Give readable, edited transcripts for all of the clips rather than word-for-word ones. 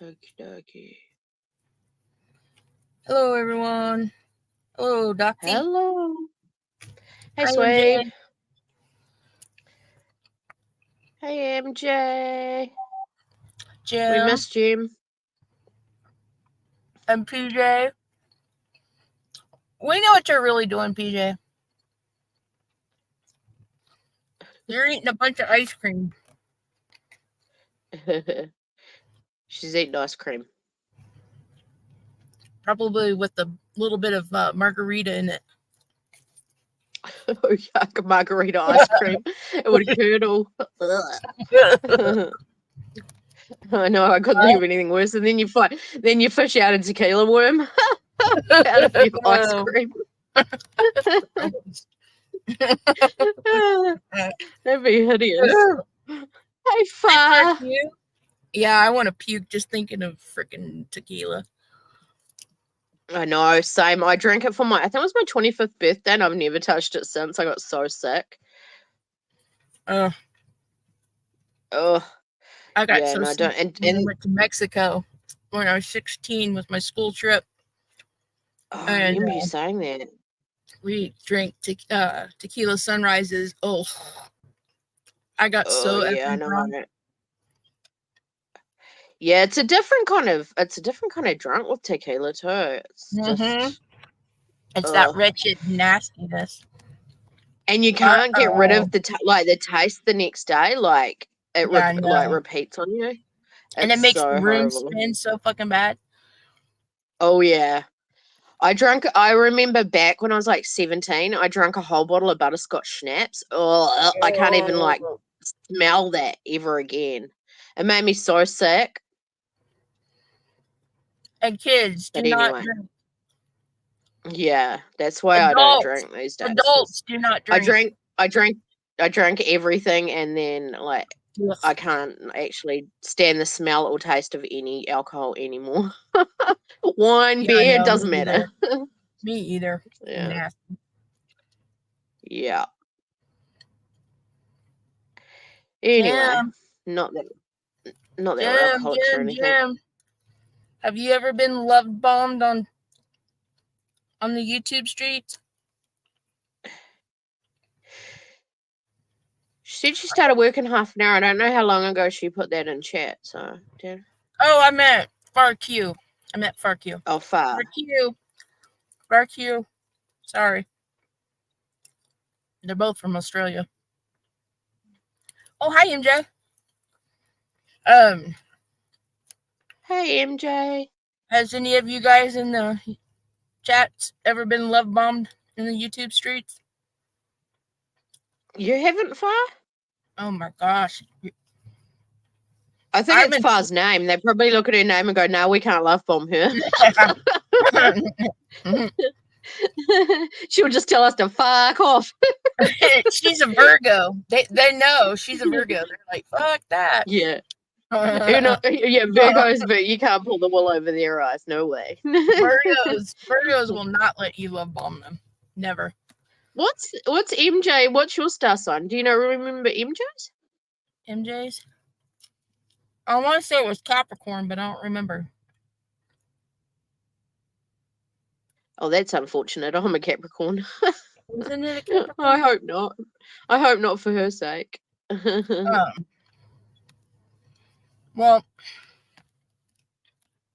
Okie dokie. Hello, everyone. Hello, Doxy. Hello. Hey, Hi, Swabe. MJ. Hey, MJ. Jim. We missed Jim. And PJ. We know what you're really doing, PJ. You're eating a bunch of ice cream. She's eating ice cream. Probably with a little bit of margarita in it. Oh, yuck, margarita ice cream. It would curdle. I know, I couldn't think of anything worse. And then you fish out a tequila worm out of your ice cream. That'd be hideous. Hey, Fa. Yeah, I want to puke just thinking of freaking tequila. I know, same. I drank it for I think it was my 25th birthday, and I've never touched it since. I got so sick. Oh. I got so sick. And I went to Mexico when I was 16 with my school trip. Oh, I remember you saying that. We drank tequila sunrises. Oh, I got so yeah, drunk. Yeah, it's a different kind of drunk with tequila too. It's just that wretched nastiness. And you can't get rid of the taste the next day. Like it repeats on you. And it makes the room spin so fucking bad. Oh yeah. I remember back when I was like 17, I drank a whole bottle of butterscotch schnapps. Oh, I can't even smell that ever again. It made me so sick. And kids do not drink. Yeah, that's why I don't drink these days. Adults do not drink. I drank everything, and then I can't actually stand the smell or taste of any alcohol anymore. Wine, beer, doesn't matter. Me either. Yeah. Nasty. Yeah. Anyway, not that we're alcoholics or anything. Jim. Have you ever been love bombed on the YouTube streets? She said she started working half an hour. I don't know how long ago she put that in chat. So, did. Oh, I meant FarQ. Oh, Far. FarQ. Sorry. They're both from Australia. Oh, hi, MJ. Hey, MJ. Has any of you guys in the chats ever been love bombed in the YouTube streets? You haven't, Far? Oh my gosh. I think it's Far's name. They probably look at her name and go, no, we can't love bomb her. She'll just tell us to fuck off. She's a Virgo. They know she's a Virgo. They're like, fuck that. Yeah. Virgos, but you can't pull the wool over their eyes. No way. Virgos will not let you love bomb them. Never. What's MJ? What's your star sign? Do you remember MJ's? MJ's? I want to say it was Capricorn, but I don't remember. Oh, that's unfortunate. I'm a Capricorn. Isn't it a Capricorn? I hope not. I hope not for her sake. Well.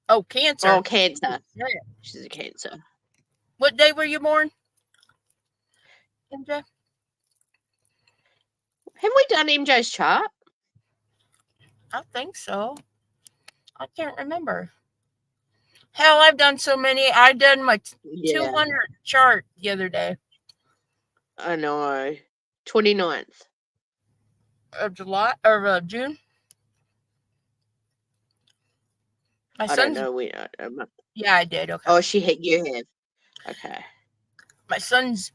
Oh, Cancer. Oh, Cancer. Yeah. She's a Cancer. What day were you born, MJ? Have we done MJ's chart? I think so. I can't remember. Hell, I've done so many. I done my 200 chart the other day. I know. 29th. Of July or June. I don't know. Yeah, I did. Okay. Oh, you have. Okay.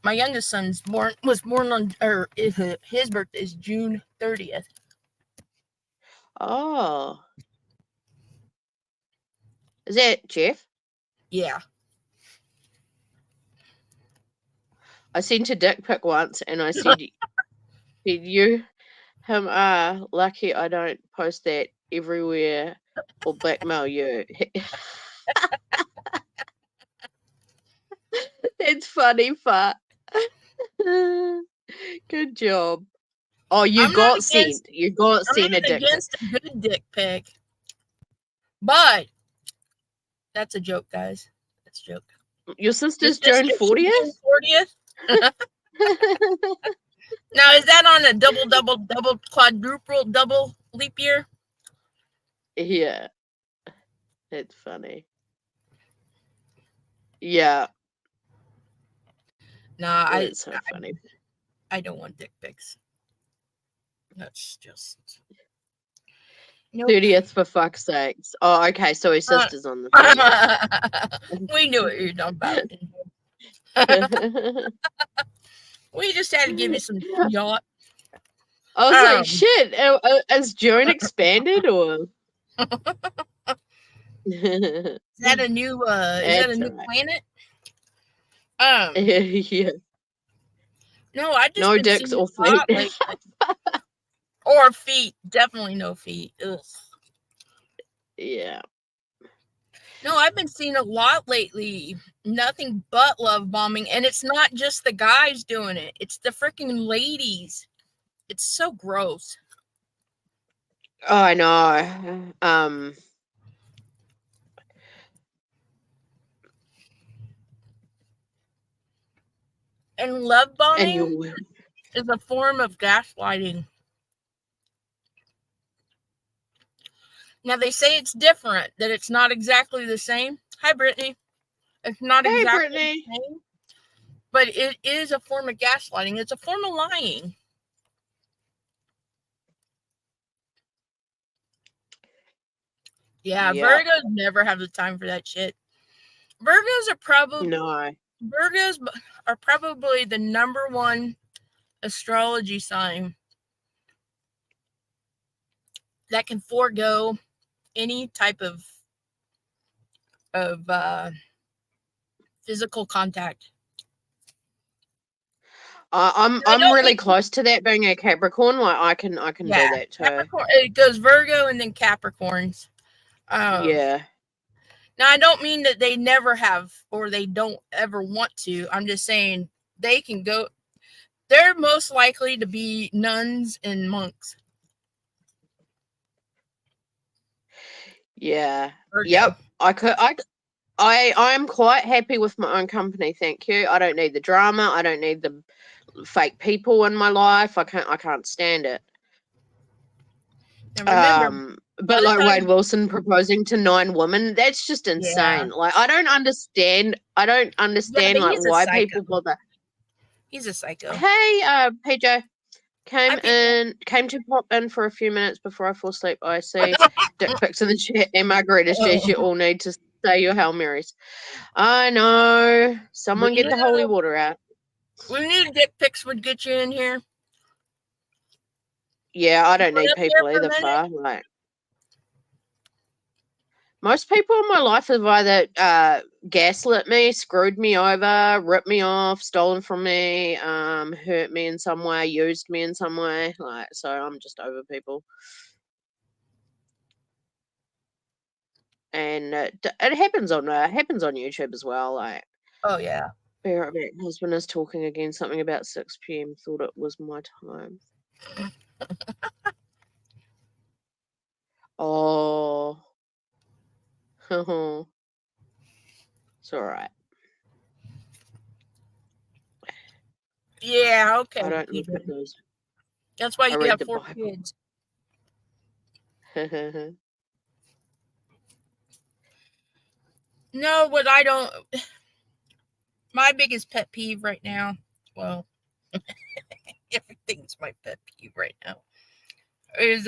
My youngest son's was born on, or his birthday is June 30th. Oh. Is that Jeff? Yeah. I sent a dick pic once, and I said, "You, him are lucky I don't post that everywhere or blackmail you. That's funny, fart. Good job. Oh, you got sent. You got sent a dick pic. I'm not against a good dick pic. But that's a joke, guys. That's a joke. Your sister's June 40th? June 40th? Now, is that on a double, quadruple, double leap year? Yeah. That's funny. Yeah. Nah, that's so funny. I don't want dick pics. That's just... Nope. 30th for fuck's sakes. Oh, okay. So his sister's on the 30th. We knew what you're talking about. We just had to give you some yacht. I was like, shit, is June expanded or? Is that a new planet? Yeah. No, I just no dicks or feet. Or feet. Definitely no feet. Ugh. Yeah. No, I've been seeing a lot lately. Nothing but love bombing. And it's not just the guys doing it. It's the freaking ladies. It's so gross. Oh, I know. And love bombing is a form of gaslighting. Now, they say it's different, that it's not exactly the same. Hi, Brittany. It's not exactly the same, but it is a form of gaslighting. It's a form of lying. Yeah, yep. Virgos never have the time for that shit. Virgos are probably the #1 astrology sign that can forego any type of physical contact. I'm really close to that, being a Capricorn. Like I can do that too. Capricorn, it goes Virgo and then Capricorns. Yeah. Now, I don't mean that they never have or they don't ever want to. I'm just saying they can go. They're most likely to be nuns and monks. Yeah. Virgo. Yep. I'm quite happy with my own company. Thank you. I don't need the drama. I don't need the fake people in my life. I can't stand it. And remember, but like Wade Wilson proposing to 9 women, that's just insane. Yeah. Like I don't understand like why people bother. He's a psycho. Hey, PJ. Came to pop in for a few minutes before I fall asleep. I see dick pics in the chat and Margarita says you all need to say your Hail Marys. I know. Someone get the holy water out. We need dick pics would get you in here. Yeah, I don't need people either, far. Like most people in my life have either gaslit me, screwed me over, ripped me off, stolen from me, hurt me in some way, used me in some way. Like, so I'm just over people. And it happens on YouTube as well. Like, oh yeah. Bear right back. Husband is talking again. Something about 6 p.m. Thought it was my time. Oh. It's all right. Yeah, okay. I don't look at those. That's why you have 4 kids. No, what I don't... My biggest pet peeve right now, well, everything's my pet peeve right now, is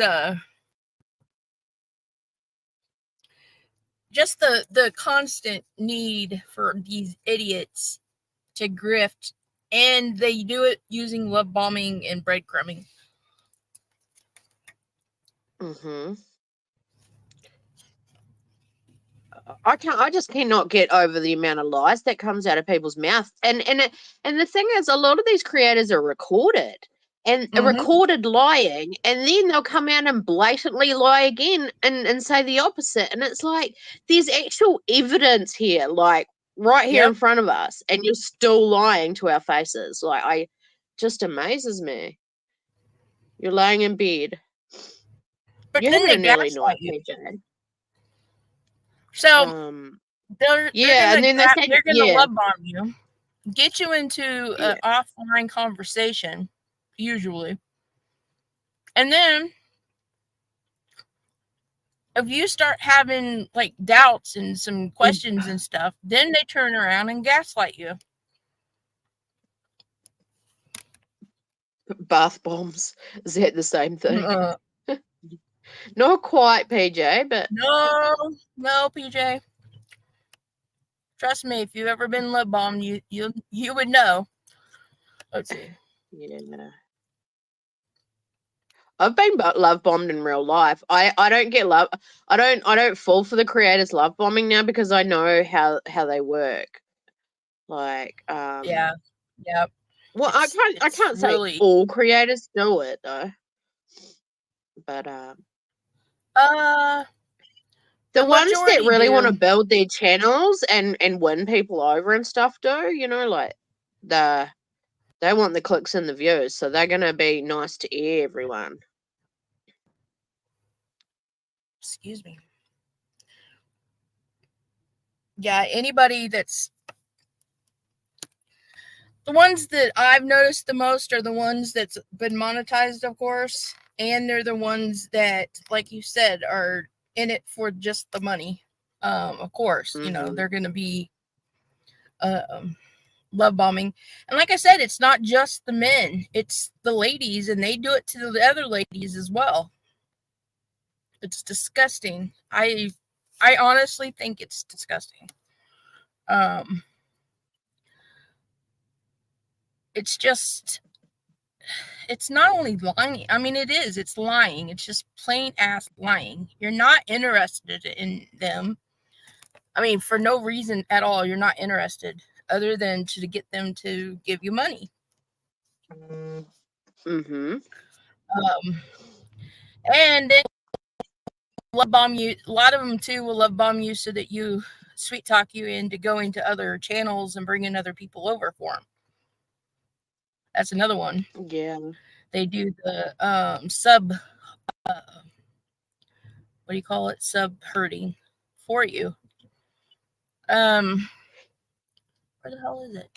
just the constant need for these idiots to grift, and they do it using love bombing and breadcrumbing. Mm-hmm. I just cannot get over the amount of lies that comes out of people's mouth. And the thing is, a lot of these creators are recorded. and recorded lying, and then they'll come out and blatantly lie again and say the opposite. And it's like, there's actual evidence here, like right here in front of us, and you're still lying to our faces. Like, just amazes me. You're lying in bed. But You're then having they a nearly gaslight night, you. PJ. So they're and then they're gonna love bomb you, get you into an offline conversation, usually, and then if you start having like doubts and some questions and stuff, then they turn around and gaslight you. Bath bombs. Is that the same thing? Not quite, PJ, but no, PJ. Trust me, if you've ever been love bombed, you would know. Let's see. Yeah. I've been love bombed in real life. I don't get love. I don't fall for the creators love bombing now because I know how they work. Like yeah. Well, I can't really say all creators do it though. But the ones that really want to build their channels and win people over and stuff do, you know, like they want the clicks and the views, so they're gonna be nice to everyone. Excuse me. Yeah, anybody that's the ones that I've noticed the most are the ones that's been monetized, of course, and they're the ones that, like you said, are in it for just the money. Of course, you know, they're going to be love bombing. And like I said, it's not just the men, it's the ladies, and they do it to the other ladies as well. It's disgusting. I honestly think it's disgusting. It's just, it's not only lying. I mean, it's lying. It's just plain ass lying. You're not interested in them. I mean, for no reason at all, you're not interested other than to get them to give you money. And then love bomb you. A lot of them too will love bomb you so that you sweet talk you into going to other channels and bringing other people over for them. That's another one. Yeah. They do the sub, what do you call it? Sub herding for you. Where the hell is it?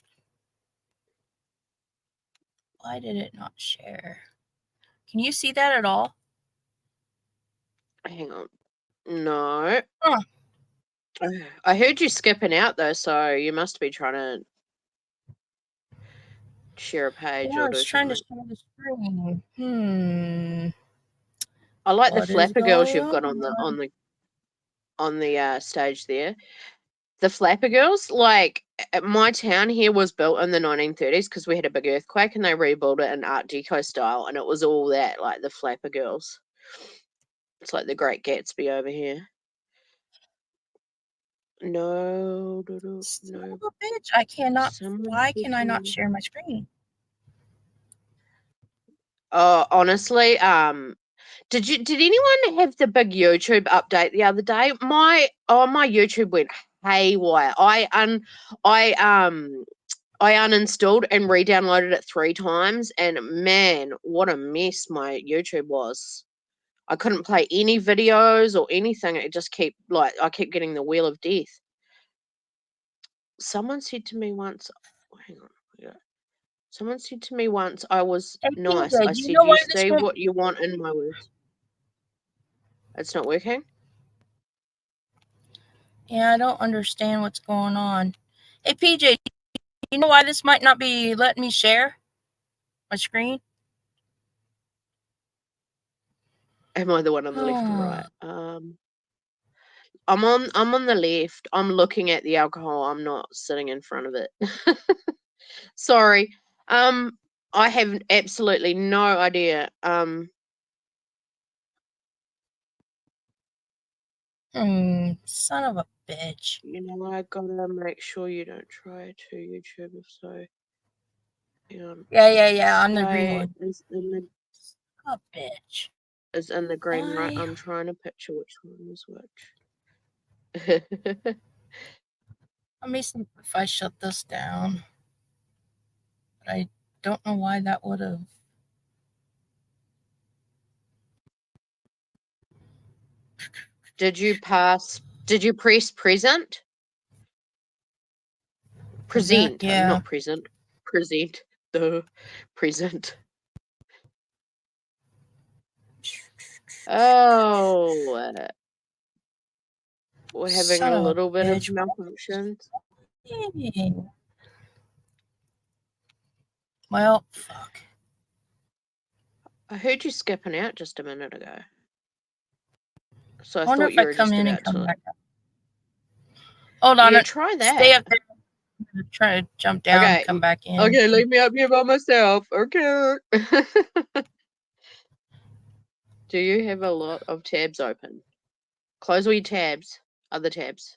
Why did it not share? Can you see that at all? Hang on. No. I heard you skipping out though, so you must be trying to share a page or do something. I was trying to share the screen. I like the flapper girls you've got on the stage there. The flapper girls, like my town here was built in the 1930s because we had a big earthquake and they rebuilt it in Art Deco style, and it was all that, like the flapper girls. It's like the Great Gatsby over here. No. Son of a bitch! I cannot. Why can I not share my screen? Oh, honestly, did anyone have the big YouTube update the other day? My YouTube went haywire. I uninstalled and re-downloaded it 3 times, and man, what a mess my YouTube was. I couldn't play any videos or anything. It just kept I kept getting the wheel of death. Someone said to me once, hang on. Yeah. Someone said to me once I was nice. I said, you see what you want in my words. It's not working? Yeah, I don't understand what's going on. Hey, PJ, you know why this might not be letting me share my screen? Am I the one on the left or right? I'm on the left. I'm looking at the alcohol. I'm not sitting in front of it. Sorry. I have absolutely no idea. Son of a bitch. You know, I gotta make sure you don't try to YouTube if so. Hang on. Yeah. On the green one. Is in the, oh, bitch. Is in the green, right? I'm trying to picture which one is which. Let me see if I shut this down. But I don't know why that would have. Did you press present? Present, yeah. not present. Present. The present. Oh. We're having a little bit of malfunctions. Well, fuck. I heard you skipping out just a minute ago. So I wonder thought if you were I come just in about and come to. back up. Hold on. Yeah, try that. Stay up there. I'm gonna try to jump down and come back in. Okay, leave me up here by myself. Okay. Do you have a lot of tabs open? Close all your tabs. Other tabs.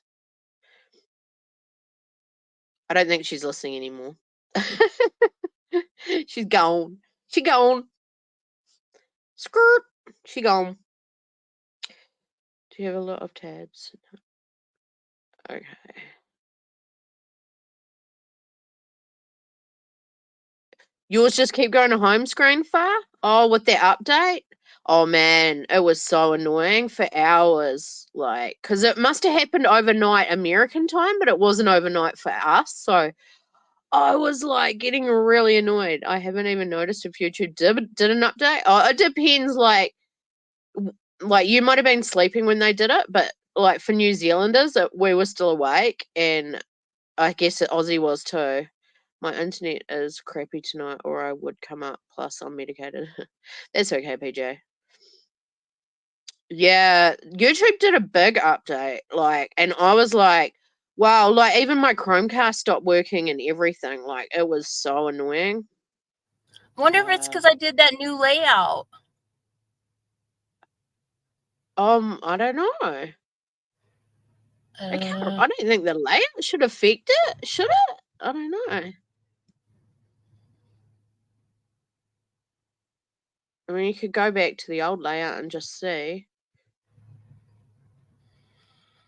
I don't think she's listening anymore. She's gone. She gone. Skirt. She gone. Do you have a lot of tabs? Okay. Yours just keep going to home screen far? Oh, with the update? Oh man, it was so annoying for hours. Like, because it must have happened overnight American time, but it wasn't overnight for us. So I was like getting really annoyed. I haven't even noticed if YouTube did an update. Oh, it depends. Like you might have been sleeping when they did it, but like for New Zealanders, we were still awake, and I guess Aussie was too. My internet is crappy tonight, or I would come up. Plus, I'm medicated. That's okay, PJ. Yeah, YouTube did a big update, like, and I was like, wow, like even my Chromecast stopped working and everything. Like, it was so annoying. I wonder if it's because I did that new layout. I don't know. I don't think the layout should affect it. Should it? I don't know. I mean, you could go back to the old layout and just see.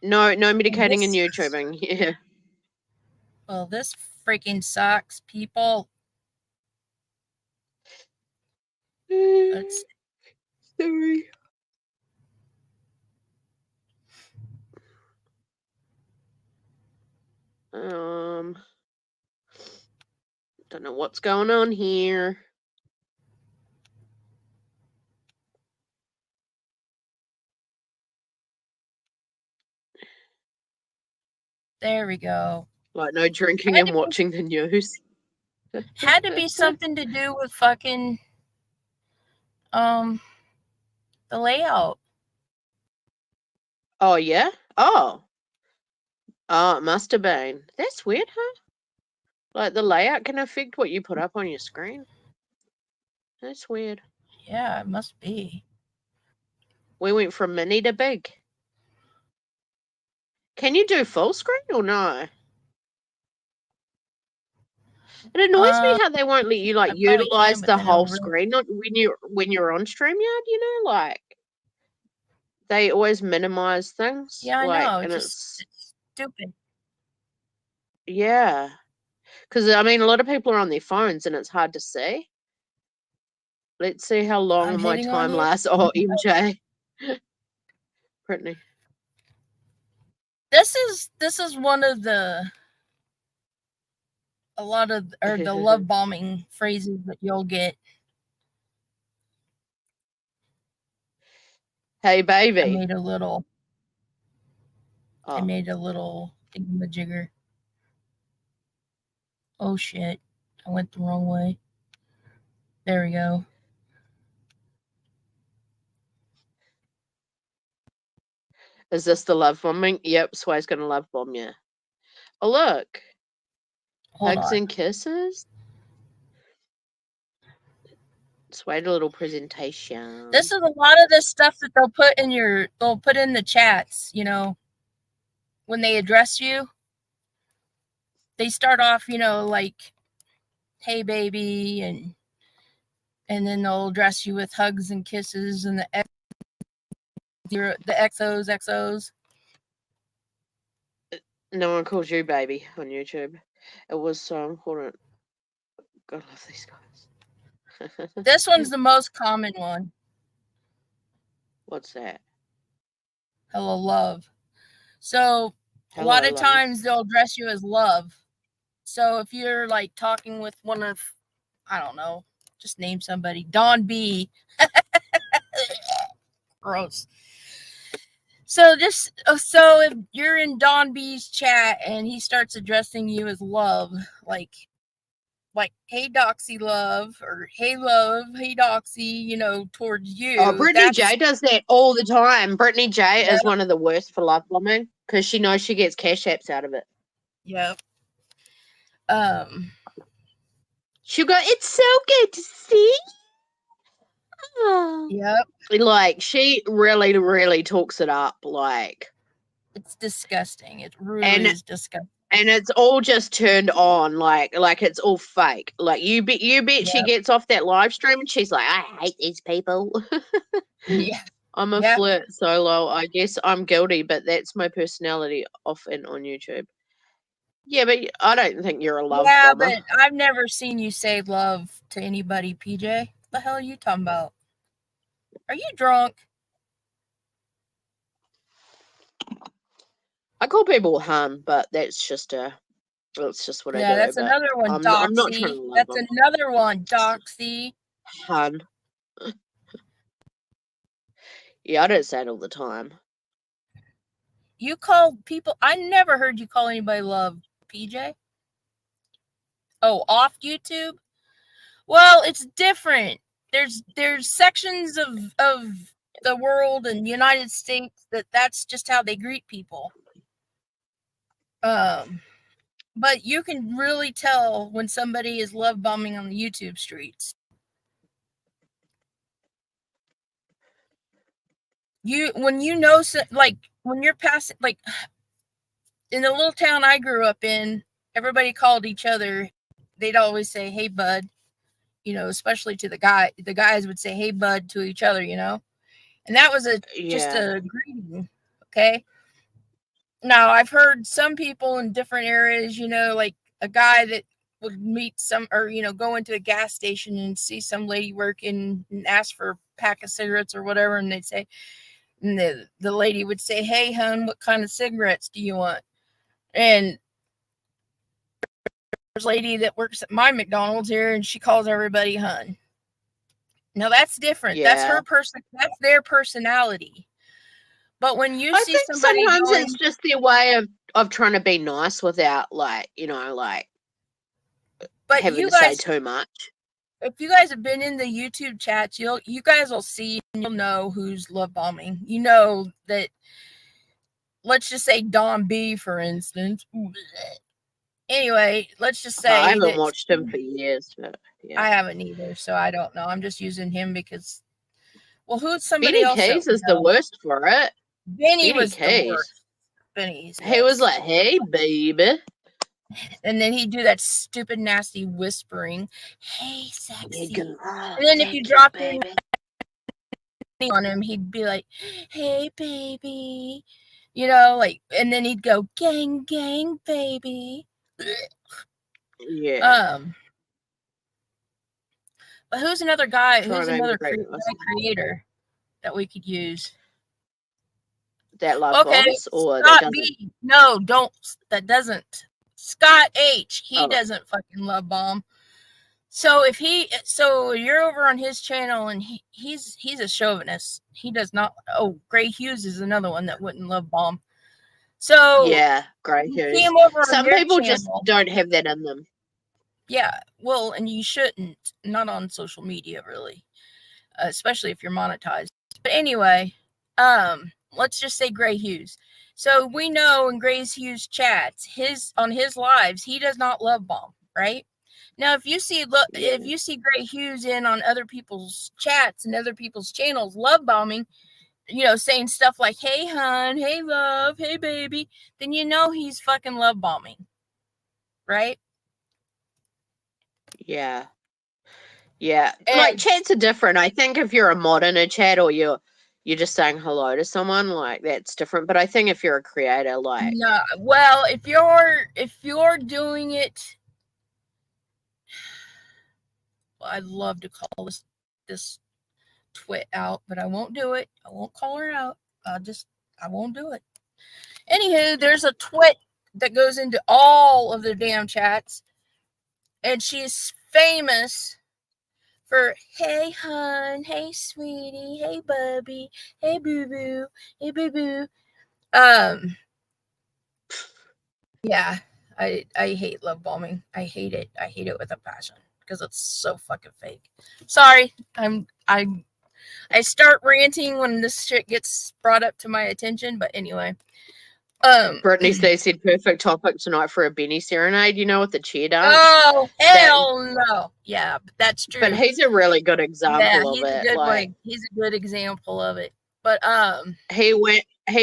No medicating and YouTubing. Yeah. Well, this freaking sucks, people. Let's Sorry. Don't know what's going on here. There we go. Like no drinking and watching the news. Had to be something to do with fucking the layout. Oh yeah? Oh, it must have been. That's weird, huh? Like the layout can affect what you put up on your screen. That's weird. Yeah, it must be. We went from mini to big. Can you do full screen or no? It annoys me how they won't let you like utilize the whole screen when you're on StreamYard, you know, like they always minimize things. Yeah, I know. And it's stupid. Yeah. Because I mean a lot of people are on their phones and it's hard to see. Let's see how long my time lasts. Oh, MJ. Brittany. This is one of the the love bombing phrases that you'll get. Hey, baby. I made a little thingamajigger. Oh shit. I went the wrong way. There we go. Is this the love bombing? Yep, Sway's gonna love bomb you. Oh look. Hugs and kisses. Sway, a little presentation. This is a lot of the stuff that they'll put in the chats, you know, when they address you. They start off, you know, like hey baby, and then they'll address you with hugs and kisses and the XOs. No one calls you baby on YouTube. It was so important. God, I love these guys. This one's the most common one. What's that? Hello, love. So Hello, a lot of love. times they'll address you as love. So if you're like talking with one of, I don't know, just name somebody, Don B. Gross. So if you're in Don B's chat and he starts addressing you as love, like hey Doxy love, or hey love, hey Doxy, towards you. Oh, Brittany J does that all the time. Brittany J is one of the worst for love bombing because she knows she gets cash apps out of it. Yep. She'll go, it's so good to see. Yep. Like, she really, really talks it up. Like, it's disgusting. It really is disgusting. And it's all just turned on, like it's all fake. Like you bet she gets off that live stream and she's like, I hate these people. Yeah. I'm a flirt solo. I guess I'm guilty, but that's my personality off and on YouTube. Yeah, but I don't think you're a love bomber. Yeah, but I've never seen you say love to anybody, PJ. What the hell are you talking about? Are you drunk? I call people hun, but that's just what I do. Yeah, that's another one, I'm not trying to love That's them. another one, Doxy. Hun. Yeah, I don't say it all the time. You call people, I never heard you call anybody love, PJ. Oh, off YouTube? Well, it's different. There's sections of the world and the United States that's just how they greet people. But you can really tell when somebody is love bombing on the YouTube streets. When you're passing, like in the little town I grew up in, everybody called each other. They'd always say, "Hey, bud," especially to the guy. The guys would say, "Hey, bud," to each other, and that was just a greeting. Okay. Now I've heard some people in different areas, like a guy that would meet go into a gas station and see some lady working and ask for a pack of cigarettes or whatever, and they'd say, and the lady would say, "Hey, hun, what kind of cigarettes do you want?" And there's a lady that works at my McDonald's here, and she calls everybody hun. Now that's different. Yeah. That's her person. That's their personality. But when you see somebody, sometimes it's just their way of trying to be nice without but having to say too much. If you guys have been in the YouTube chats, you guys will see and you'll know who's love bombing. You know that. Let's just say Don B, for instance. Anyway, let's just say I haven't watched him for years. But yeah. I haven't either, so I don't know. I'm just using him because. Well, who's somebody else? Benny Keys is the worst for it. Benny was the worst. He was like, "Hey, baby," and then he'd do that stupid, nasty whispering, "Hey, sexy," and then if you dropped in on him, he'd be like, "Hey, baby," and then he'd go, "Gang, gang, baby." Yeah. But who's another guy? Who's another creator that we could use? That love bombs or Scott that B. No, don't. That doesn't. Scott H. He doesn't fucking love bomb. So you're over on his channel and he's a chauvinist. He does not. Oh, Gray Hughes is another one that wouldn't love bomb. So yeah, Gray Hughes. Some people just don't have that in them. Yeah, well, and you shouldn't. Not on social media, really, especially if you're monetized. But anyway, let's just say Gray Hughes. So we know in Gray Hughes chats, on his lives, he does not love bomb, right? Now, if you see Gray Hughes in on other people's chats and other people's channels love bombing, saying stuff like, "Hey, hun, hey, love, hey, baby," then he's fucking love bombing, right? Yeah. Yeah. And Like chats are different. I think if you're a mod in a chat or you're just saying hello to someone, like that's different. But I think if you're a creator, like no, well, if you're doing it, well, I'd love to call this twit out, but I won't do it. I won't call her out. I won't do it. Anywho, there's a twit that goes into all of the damn chats, and she's famous for hey hun, hey sweetie, hey bubby, hey boo boo, hey boo boo. Yeah, I hate love bombing. I hate it. I hate it with a passion because it's so fucking fake. Sorry, I start ranting when this shit gets brought up to my attention, but anyway. Brittany said perfect topic tonight for a Benny serenade. You know, with the cheer dance. Oh hell no! Yeah, but that's true. But he's a really good example of it. Yeah, he's a good one. He's a good example of it. But he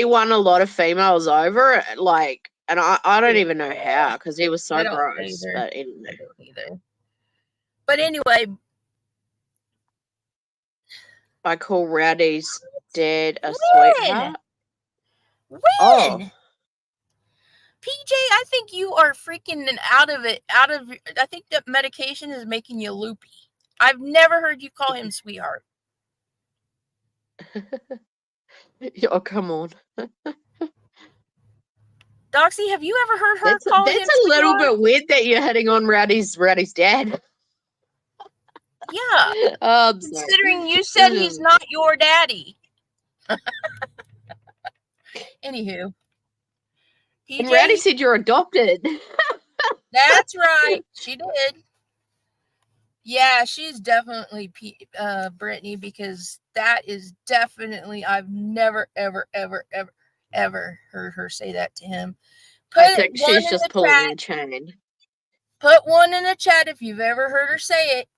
won a lot of females over, like, and I don't even know how because he was so gross. But anyway. I don't either. But anyway, I call Rowdy's dad a sweetheart. When? Oh. PJ, I think you are freaking out of it. I think that medication is making you loopy. I've never heard you call him sweetheart. Oh, come on. Doxy, have you ever heard her call him sweetheart? That's a little bit weird that you're hitting on Rowdy's dad. Yeah. Considering you said he's not your daddy. Anywho. PJ, and Rowdy said you're adopted. That's right. She did. Yeah, she's definitely Brittany, because that is definitely, I've never, ever, ever, ever, ever heard her say that to him. I think she's just pulling the chain. Put one in the chat if you've ever heard her say it.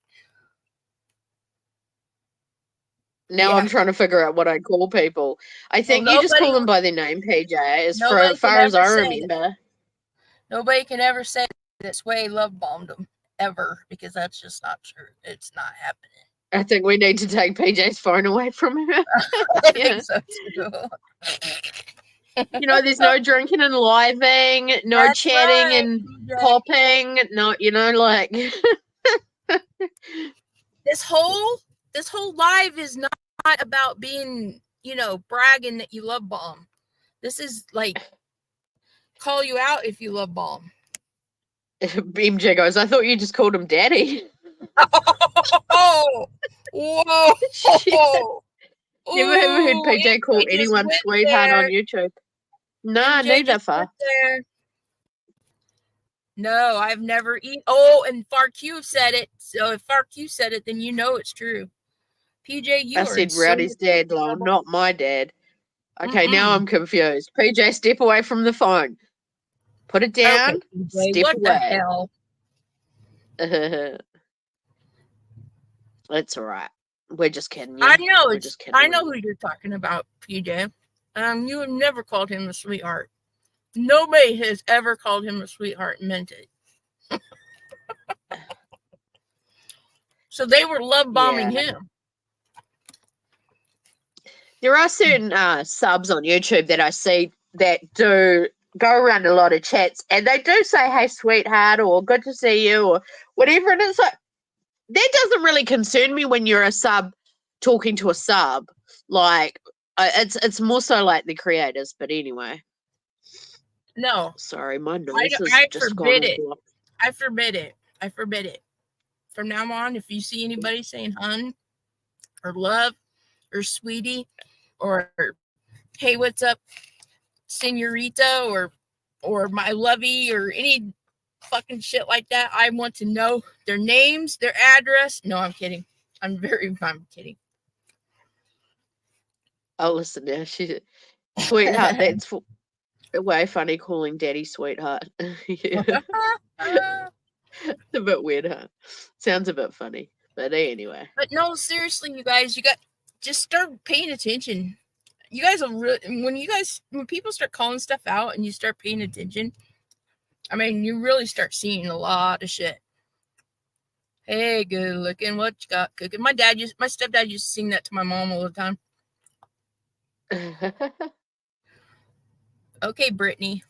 Now I'm trying to figure out what I call people. I think you just call them by their name, PJ, as far as I remember. Nobody can ever say that Sway love bombed him, ever, because that's just not true. It's not happening. I think we need to take PJ's phone away from her. I think so too. You know, there's no drinking and living, no that's chatting and popping, no, you know, like this whole live is not about being, you know, bragging that you love bomb. This is like call you out if you love bomb. MJ goes, I thought you just called him daddy. Oh, whoa. Never ever heard PJ call anyone sweetheart on YouTube. Nah, neither far. No, I've never eaten. Oh, and FarQ said it. So if FarQ said it, then you know it's true. PJ, you I said Rowdy's dad, lol, not my dad. Okay, now I'm confused. PJ, step away from the phone. Put it down. Okay, PJ, step what away. The hell? It's all right. We're just kidding. I know. I know who you're talking about, PJ. You have never called him a sweetheart. Nobody has ever called him a sweetheart and meant it. So they were love bombing him. There are certain subs on YouTube that I see that do go around a lot of chats, and they do say, hey, sweetheart, or good to see you, or whatever. And it's like, that doesn't really concern me when you're a sub talking to a sub. Like, it's more so like the creators, but anyway. No. Sorry, my noise is just forbid it. I forbid it. I forbid it. From now on, if you see anybody saying hun, or love, or sweetie, or hey, what's up, senorita, or my lovey, or any fucking shit like that, I want to know their names, their address. No, I'm kidding. I'm kidding. Oh, listen now. She's sweetheart. That's way funny calling daddy sweetheart. It's a bit weird, huh? Sounds a bit funny. But anyway. But no, seriously, you guys, just start paying attention. You guys will when people start calling stuff out and you start paying attention, I mean, you really start seeing a lot of shit. Hey, good looking. What you got cooking? My stepdad used to sing that to my mom all the time. Okay, Brittany.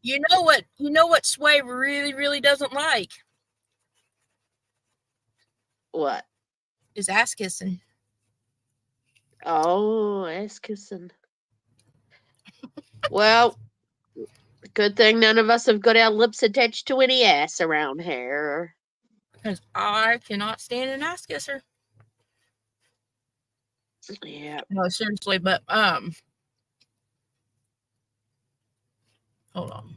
You know what Sway really, really doesn't like? What? Is ass kissing. Oh, ass kissing. Well, good thing none of us have got our lips attached to any ass around here. Because I cannot stand an ass kisser. Yeah. No, seriously, but hold on.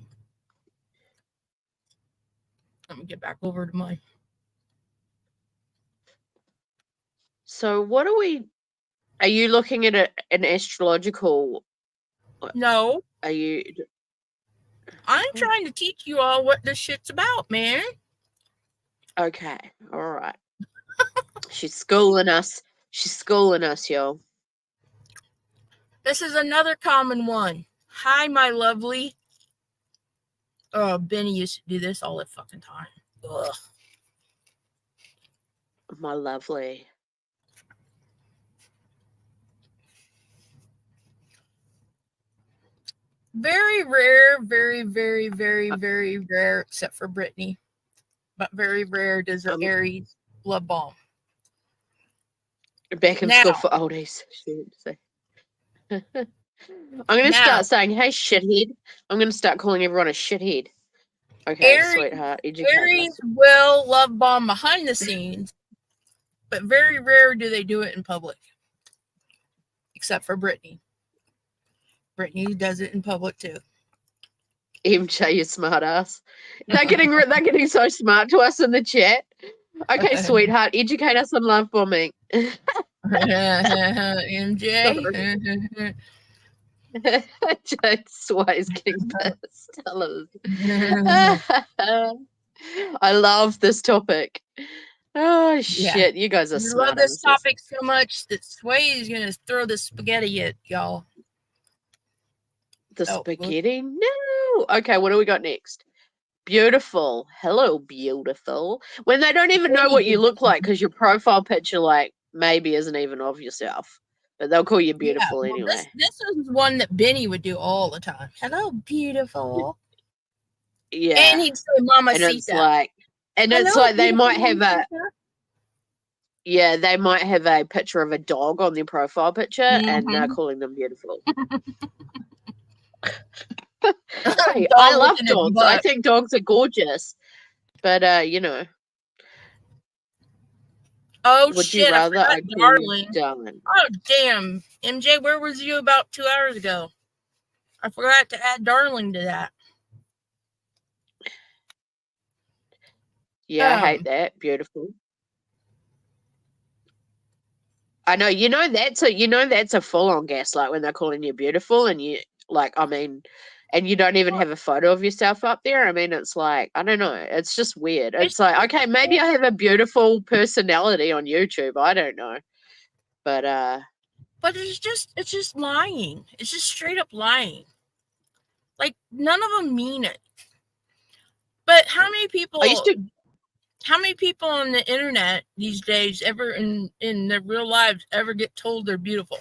Let me get back over to mine. So what are you looking at an astrological? No. Are you? I'm trying to teach you all what this shit's about, man. Okay. All right. She's schooling us. She's schooling us, y'all. This is another common one. Hi, my lovely. Oh, Benny used to do this all the fucking time. Ugh. My lovely. Very rare, very, very, very, very rare, except for Brittany. But very rare does an Aries love bomb. Back in school for oldies. I'm going to start saying, hey, shithead. I'm going to start calling everyone a shithead. Okay, sweetheart. Aries will love bomb behind the scenes, but very rare do they do it in public. Except for Brittany. Brittany does it in public too. MJ, you smart ass. They're getting so smart to us in the chat. Okay, sweetheart, educate us on love bombing. MJ. Sway's getting pissed. I love this topic. Oh shit, you guys are smart. I love this topic so much that Sway is gonna throw the spaghetti at y'all. The spaghetti? No. Okay, what do we got next? Beautiful. Hello, beautiful. When they don't even know what you look like because your profile picture, like, maybe isn't even of yourself. But they'll call you beautiful anyway. This is one that Benny would do all the time. Hello, beautiful. Yeah. And he'd say Mama Sita. It's like they might have they might have a picture of a dog on their profile picture and they're calling them beautiful. Hey, I love dogs. I think dogs are gorgeous. But you know. Oh, would shit, you rather I darling. Oh, damn. MJ, where was you about 2 hours ago? I forgot to add darling to that. Yeah, I hate that. Beautiful. I know, that's a full-on gaslight when they're calling you beautiful and you and you don't even have a photo of yourself up there. I mean, it's like, I don't know. It's just weird. It's like, okay, maybe I have a beautiful personality on YouTube. I don't know. But it's just lying. It's just straight up lying. Like, none of them mean it. But how many people on the internet these days ever in their real lives ever get told they're beautiful?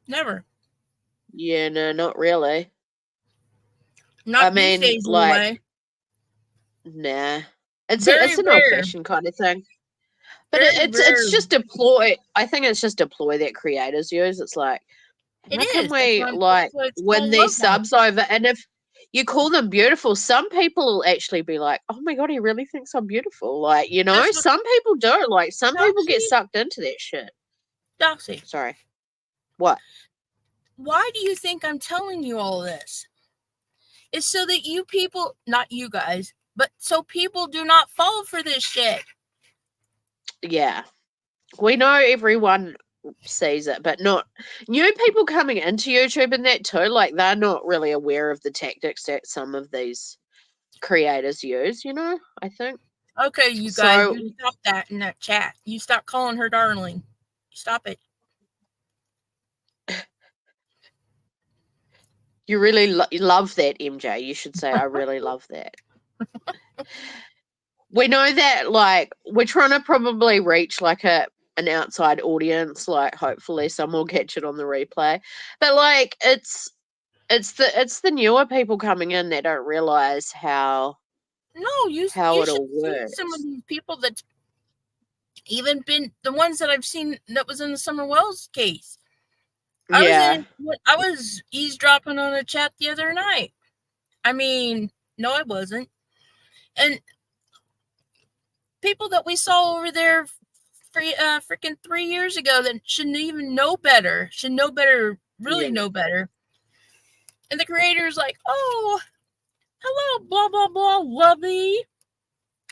Never. Yeah, no, not really. Not these days, anyway. Nah. It's an old-fashioned kind of thing. But it's just a ploy. I think it's just a ploy that creators use. It's like, how can we win these subs over? And if you call them beautiful, some people will actually be like, oh my God, he really thinks I'm beautiful. Like, some people do. Like, some people get sucked into that shit. Doxy. Sorry. What? Why do you think I'm telling you all this? It's so that you people, not you guys, but so people do not fall for this shit. Yeah. We know everyone sees it, but not new people coming into YouTube and that too. Like, they're not really aware of the tactics that some of these creators use, I think. Okay, you guys, you stop that in that chat. You stop calling her darling. Stop it. You really love that, MJ. You should say, I really love that. We know that, like, we're trying to probably reach, like, an outside audience. Like, hopefully someone will catch it on the replay. But, like, it's the newer people coming in that don't realize how you it should all see works. some of these people that's even been the ones that I've seen that was in the Summer Wells case. I was eavesdropping on a chat the other night. I mean, no, I wasn't. And people that we saw over there freaking 3 years ago that shouldn't even know better, really know better. And the creator's like, oh, hello, blah, blah, blah, lovey.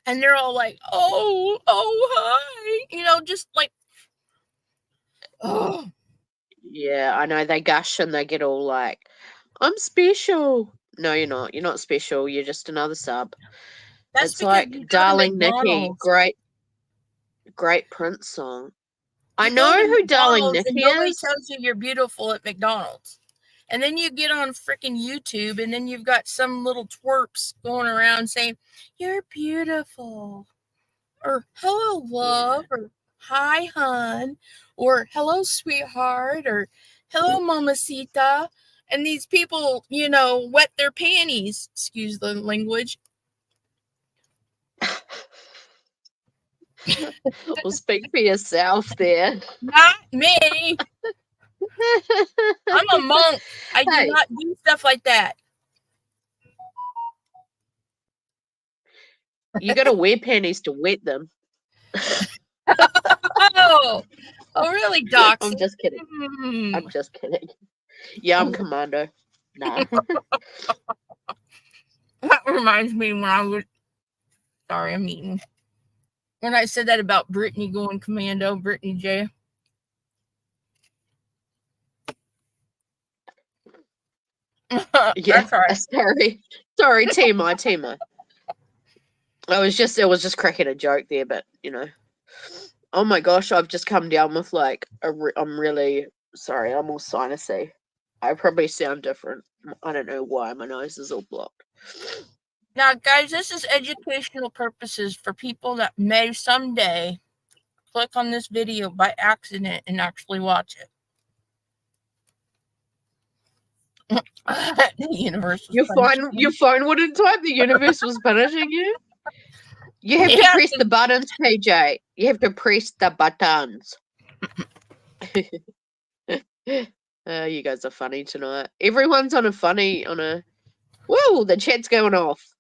And they're all like, oh, hi. You know, just like, oh. Yeah, I know. They gush and they get all like, I'm special. No, you're not. You're not special. You're just another sub. That's it's like Darling Nikki. Great Prince song. I know who Darling Nikki is. Nobody tells you you're beautiful at McDonald's. And then you get on freaking YouTube and then you've got some little twerps going around saying, you're beautiful. Or hello, love. Yeah. Or hi, hun. Or hello, sweetheart. Or hello, mamacita. And these people, you know, wet their panties. Excuse the language. Well, speak for yourself there. Not me. I'm a monk. I do not do stuff like that. You got to wear panties to wet them. Oh, really, Doc? I'm just kidding. I'm just kidding. Yeah, I'm commando. Nah. That reminds me when I was... Sorry, I'm eating. When I said that about Brittany going commando, Brittany J. Yeah, sorry, Tima. It was just cracking a joke there, but you know. Oh my gosh, I've just come down with like I'm really sorry. I'm all sinusy. I probably sound different. I don't know why my nose is all blocked. Now, guys, this is educational purposes for people that may someday click on this video by accident and actually watch it. The universe was your phone wouldn't type. The universe was punishing you. You have to press the buttons, PJ. You have to press the buttons. You guys are funny tonight. Everyone's on a. Whoa, the chat's going off.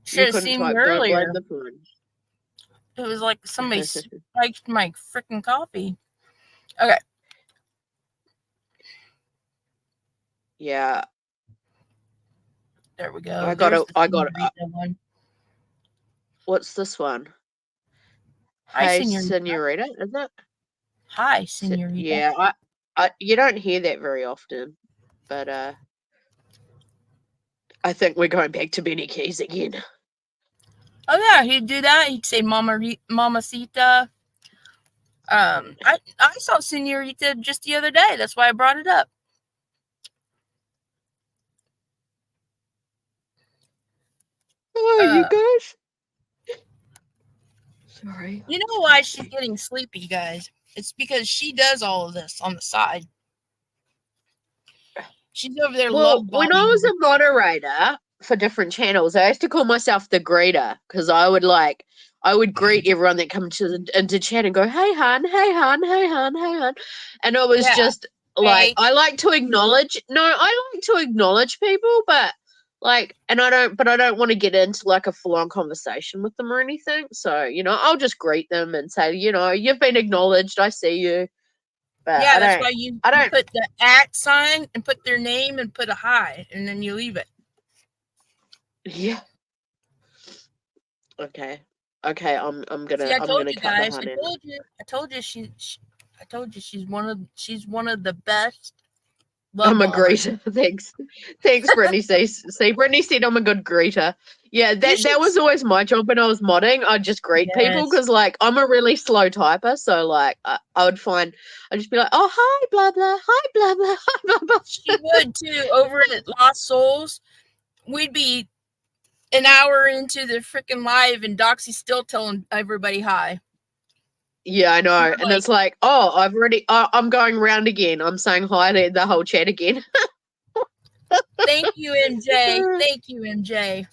Should have seen me earlier. It was like somebody spiked my freaking coffee. Okay. Yeah. There we go. I got it. What's this one? Hi, Senorita, is it? Hi, Senorita. Yeah, I you don't hear that very often, but I think we're going back to Benny Keys again. Oh yeah, he'd do that. He'd say mamacita. I saw Senorita just the other day. That's why I brought it up. Oh, you guys. Sorry. You know why she's getting sleepy, guys? It's because she does all of this on the side. She's over there. Well, when I was a moderator for different channels, I used to call myself the greeter because I would greet everyone that comes into chat and go, hey, hun, hey, hun, hey, hun, hey, hun. And it was just like, I like to acknowledge people, but like, and I don't want to get into like a full-on conversation with them or anything. So, you know, I'll just greet them and say, you know, you've been acknowledged. I see you. But yeah, that's why you put the @ sign and put their name and put a hi, and then you leave it. Yeah. Okay. I'm gonna. See, I told you guys. I told you she's one of the best Love I'm a bomber. greeter. Thanks, Brittany. See, Brittany said I'm a good greeter. Yeah, that was always my job when I was modding. I'd just greet people Yes. because, like, I'm a really slow typer. So, like, I would I'd just be like, oh, hi, blah, blah, hi, blah, blah, hi, blah, blah. She would, too. Over at Lost Souls, we'd be an hour into the freaking live, and Doxy's still telling everybody hi. Yeah, I know. And it's like, oh, I'm going round again. I'm saying hi to the whole chat again. Thank you, MJ. Thank you, MJ.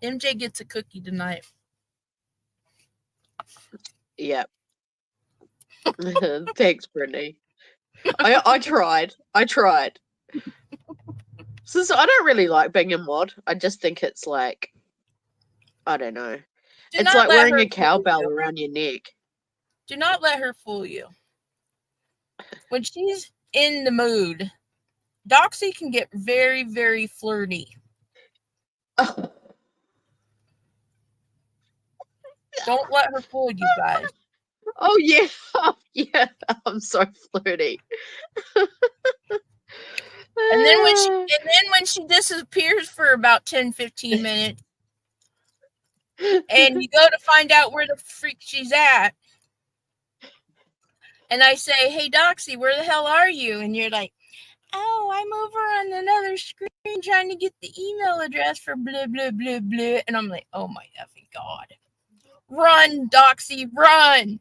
MJ gets a cookie tonight. Yeah. Thanks, Brittany. I tried. So I don't really like being a mod. I just think it's like, I don't know. It's like wearing a cowbell around your neck. Do not let her fool you. When she's in the mood, Doxy can get very, very flirty. Don't let her fool you guys. Oh yeah, yeah. I'm so flirty. And then when she disappears for about 10-15 minutes, and you go to find out where the freak she's at, and I say, "Hey Doxy, where the hell are you?" And you're like, "Oh, I'm over on another screen trying to get the email address for blah blah blah blah." And I'm like, "Oh my effing god. Run, Doxy, run!"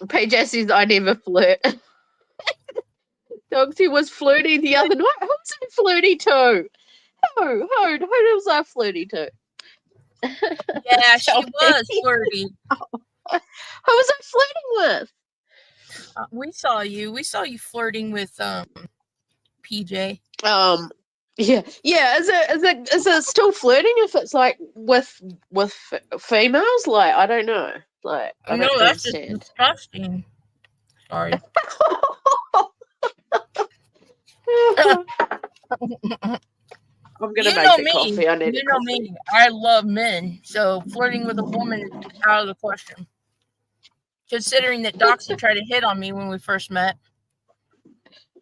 PJ says I never flirt. Doxy was flirty the other night. Who was I flirty to? Who was I flirty to? Yeah, she was flirty. Who was I flirting with? We saw you. We saw you flirting with PJ. Yeah. Is it still flirting if it's like with females? Like, I don't know. Like, I don't understand. Just disgusting. Sorry. I'm gonna make a coffee. I need you a know coffee. me. I love men, so flirting with a woman is out of the question. Considering that Doxy tried to hit on me when we first met.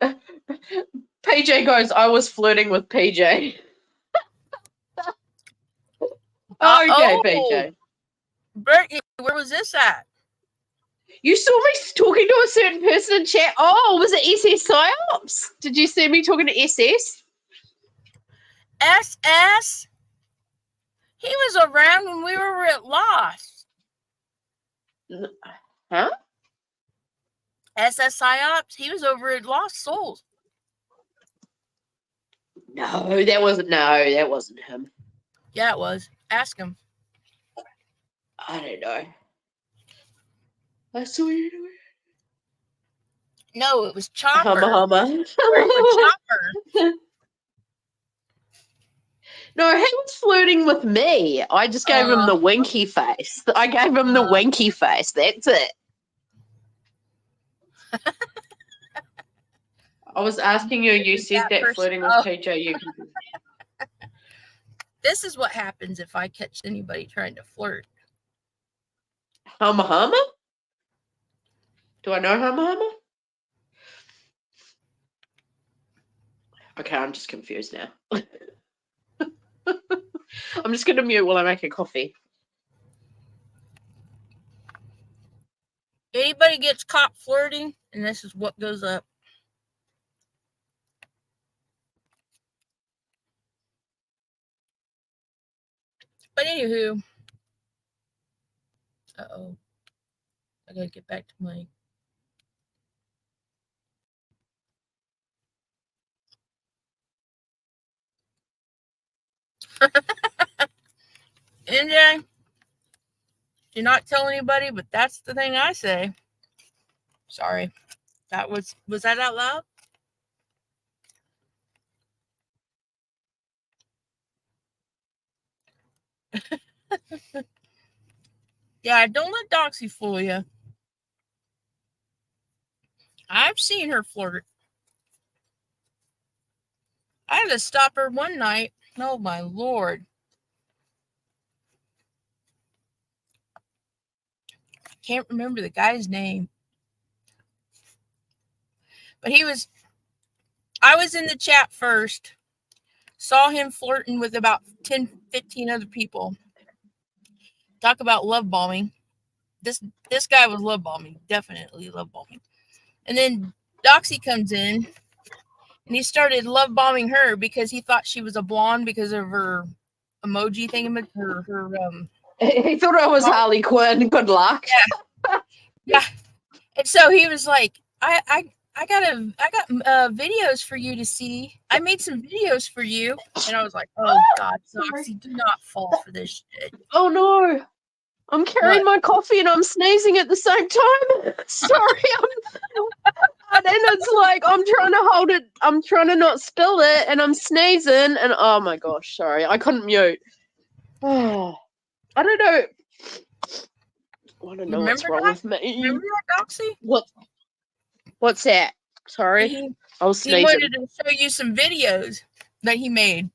PJ goes, I was flirting with PJ. Okay, PJ. Brittany, where was this at? You saw me talking to a certain person in chat. Oh, was it SS Psyops? Did you see me talking to SS? SS? He was around when we were at Lost. Huh? SS Psyops? He was over at Lost Souls. No, that wasn't him. Yeah, it was. Ask him. I don't know. I saw you do it. No, it was Chopper. Hummer. Chopper. No, he was flirting with me. I just gave him the winky face. I gave him the winky face. That's it. I was asking you. You said that flirting with PJ. You can... This is what happens if I catch anybody trying to flirt. Hummer? Do I know Hummer? Okay, I'm just confused now. I'm just going to mute while I make a coffee. Anybody gets caught flirting, and this is what goes up. But anywho. Uh-oh. I gotta get back to my... NJ, do not tell anybody, but that's the thing I say. Sorry. That was that out loud? Yeah, don't let Doxy fool you. I've seen her flirt. I had to stop her one night. Oh my lord. I can't remember the guy's name. But he was I was in the chat first. Saw him flirting with about 10, 15 other people. Talk about love bombing. This guy was love bombing. Definitely love bombing. And then Doxy comes in and he started love bombing her because he thought she was a blonde because of her emoji thing. He thought I was Harley Quinn. Good luck. Yeah. And so he was like, I got videos for you to see. I made some videos for you. And I was like, oh God, Doxy, do not fall for this shit. Oh no. I'm carrying my coffee and I'm sneezing at the same time. Sorry. And then it's like I'm trying to hold it. I'm trying to not spill it and I'm sneezing. And oh my gosh, sorry. I couldn't mute. Oh, I don't know. I don't know what's wrong with me. Remember that, Doxy? What's that? Sorry. I was sneezing. He wanted to show you some videos that he made.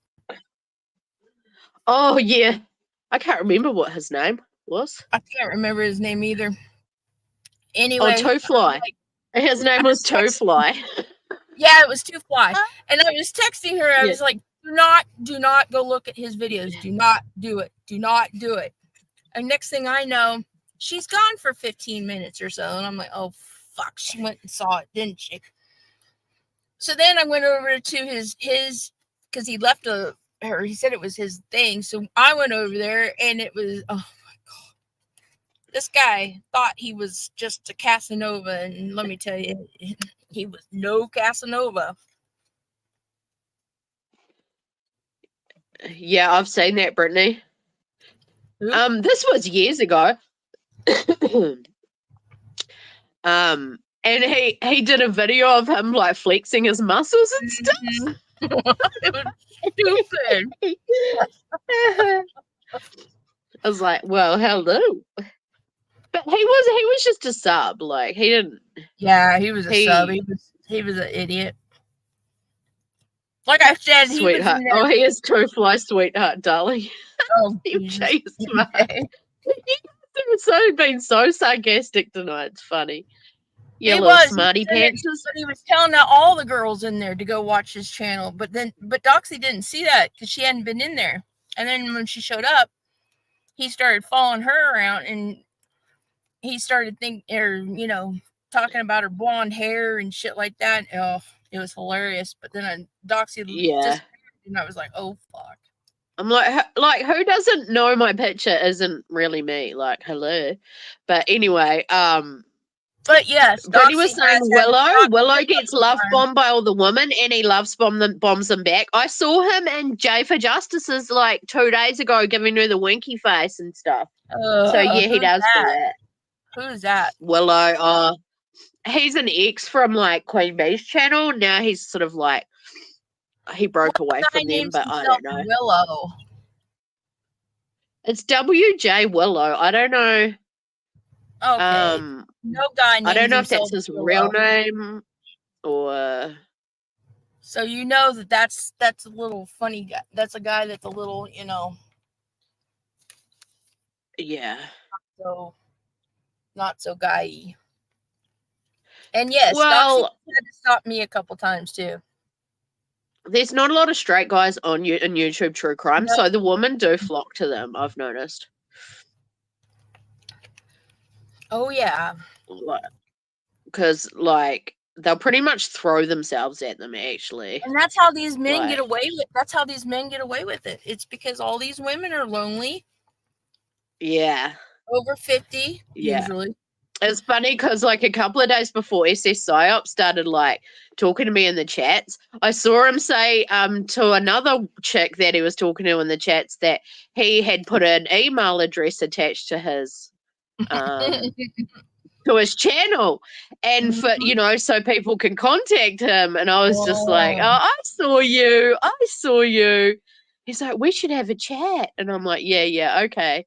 Oh, yeah. I can't remember what his name was. I can't remember his name either. Anyway. Oh, Toefly. His name was Toefly. Yeah, it was Toefly. And I was texting her. I was like, do not go look at his videos. Do not do it. Do not do it. And next thing I know, she's gone for 15 minutes or so. And I'm like, oh, fuck. She went and saw it, didn't she? So then I went over to his because he left he said it was his thing. So I went over there and it was, oh my God. This guy thought he was just a Casanova. And let me tell you, he was no Casanova. Yeah, I've seen that, Brittany. This was years ago. And he did a video of him like flexing his muscles and stuff. It was stupid. I was like, well, hello. But he was just a sub. Like he didn't. Yeah, he was a sub. He was an idiot. Like I said, sweetheart. He is Toefly, sweetheart, darling. Oh, MJ is smart. He's been so sarcastic tonight. It's funny. Yeah, little smarty pants. But he was telling all the girls in there to go watch his channel. But Doxy didn't see that because she hadn't been in there. And then when she showed up, he started following her around and he started talking about her blonde hair and shit like that. Oh, it was hilarious. But then Doxy disappeared and I was like, oh fuck. I'm like who doesn't know my picture isn't really me? Like, hello. But anyway, but yes, Brittany was saying Willow gets love bombed by all the women and he bombs them back. I saw him and Jay for Justices like 2 days ago giving her the winky face and stuff. So yeah, he does do that. Who's that? Willow. He's an ex from like Queen Bee's channel. Now he's sort of like he broke away from them, but I don't know. Willow. It's WJ Willow. I don't know. Okay. No guy names I don't know if that's his Willow. real name or. So you know that's a little funny guy. That's a guy that's a little, Yeah. So not so guy-y. And yes, well, Doxy had to stop me a couple times too. There's not a lot of straight guys on YouTube true crime, so the women do flock to them, I've noticed. Oh, yeah. Because, like, they'll pretty much throw themselves at them, actually. And that's how these men get away with it. It's because all these women are lonely. Yeah. Over 50, usually. It's funny because, like, a couple of days before SS PSYOP started, like, talking to me in the chats, I saw him say to another chick that he was talking to in the chats that he had put an email address attached to his to his channel and for so people can contact him. And I was just like, oh, I saw you. He's like, we should have a chat. And I'm like, yeah, okay.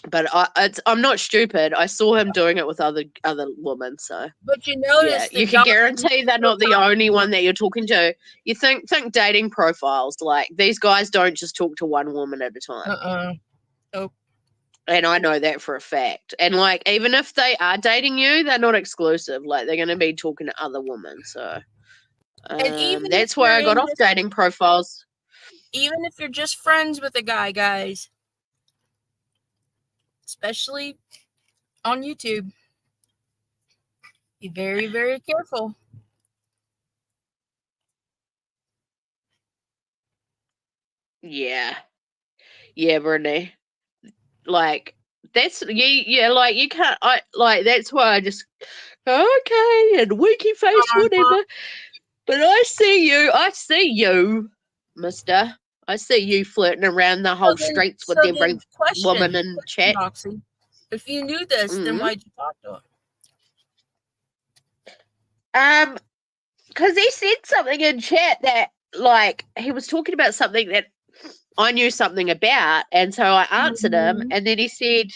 But I'm not stupid. I saw him doing it with other women. So, but you notice, you can guarantee they're not the only one that you're talking to. You think dating profiles, like these guys don't just talk to one woman at a time. Nope. And I know that for a fact. And like, even if they are dating you, they're not exclusive. Like they're going to be talking to other women. So, And even That's why I got off dating profiles. Even if you're just friends with a guy, guys, especially on YouTube, be very, very careful. Yeah. Yeah, Brittany. Like, that's, yeah, like, you can't, that's why I just go, okay, and winky face, whatever. But I see you, mister. I see you flirting around the whole streets with every woman in chat. Roxy, if you knew this, then why'd you talk to him? Because he said something in chat that, like, he was talking about something that I knew something about, and so I answered him, and then he said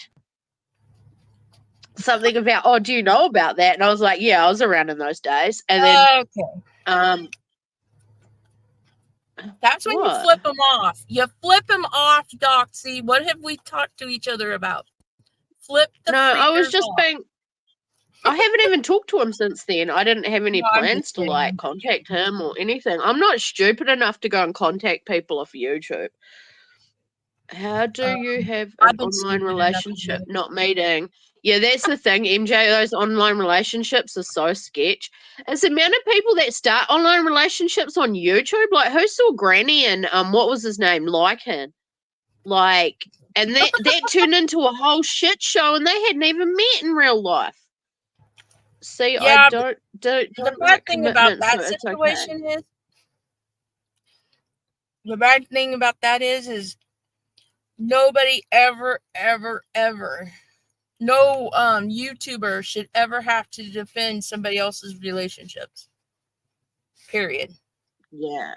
something about, oh, do you know about that? And I was like, yeah, I was around in those days. And then that's when you flip them off. You flip them off, Doxy. What have we talked to each other about? Flip the I was just off. being, I haven't even talked to him since then. I didn't have any plans to, like, contact him or anything. I'm not stupid enough to go and contact people off YouTube. How do you have an online relationship not meeting? Yeah, that's the thing, MJ. Those online relationships are so sketch. It's the amount of people that start online relationships on YouTube. Like, who saw Granny and what was his name? Lycan. Like, and that turned into a whole shit show, and they hadn't even met in real life. See, yeah, I don't the bad thing about that situation is the bad thing about that is nobody ever no YouTuber should ever have to defend somebody else's relationships. Period. Yeah.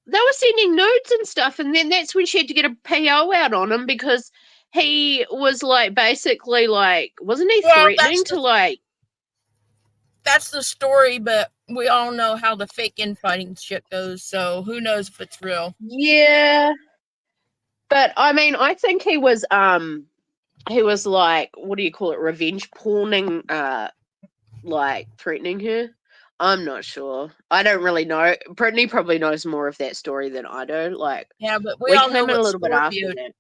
They were sending nudes and stuff, and then that's when she had to get a PO out on him because he was, like, basically, like, wasn't he threatening to, like... That's the story, but we all know how the fake infighting shit goes, so who knows if it's real. Yeah. But, I mean, I think he was, like, what do you call it, revenge porning, like, threatening her. I'm not sure. I don't really know. Brittany probably knows more of that story than I do. Like, yeah, but we all know what a little bit after that.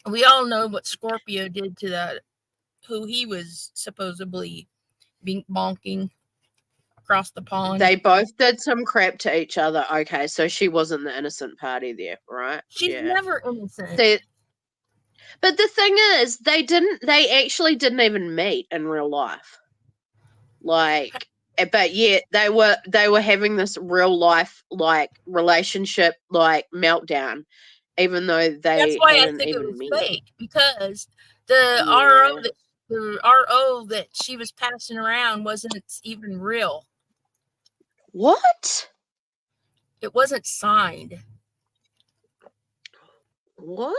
We all know what Scorpio did to that, who he was supposedly bonking across the pond. They both did some crap to each other. Okay, so she wasn't the innocent party there, right? She's never innocent. But the thing is, they actually didn't even meet in real life. Like, but yet they were having this real life, like, relationship, like, meltdown, even though they hadn't even met. Fake, because the RO that she was passing around wasn't even real. What? It wasn't signed. What?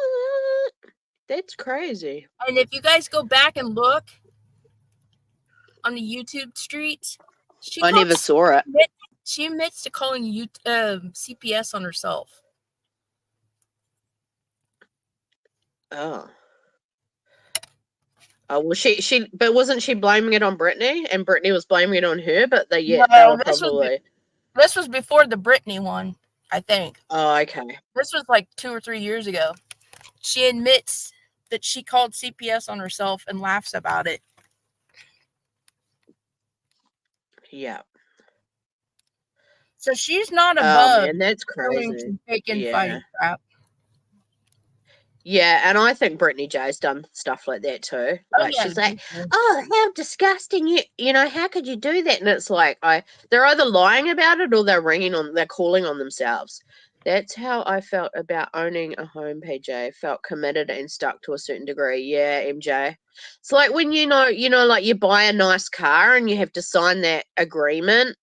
That's crazy. And if you guys go back and look on the YouTube streets, I never saw it. She admits to calling CPS on herself. Oh. Oh, well, but wasn't she blaming it on Brittany? And Brittany was blaming it on her, but they were probably... This was before the Brittany one, I think. Oh, okay. This was like 2 or 3 years ago. She admits that she called CPS on herself and laughs about it. Yeah. So she's not above. And that's crazy. Fake infighting crap. Yeah, and I think Brittany J's done stuff like that too. Like, she's like, oh, how disgusting, you know, how could you do that? And it's like, they're either lying about it or they're calling on themselves. That's how I felt about owning a home, PJ. Felt committed and stuck to a certain degree. Yeah, MJ. It's like when you know, like, you buy a nice car and you have to sign that agreement.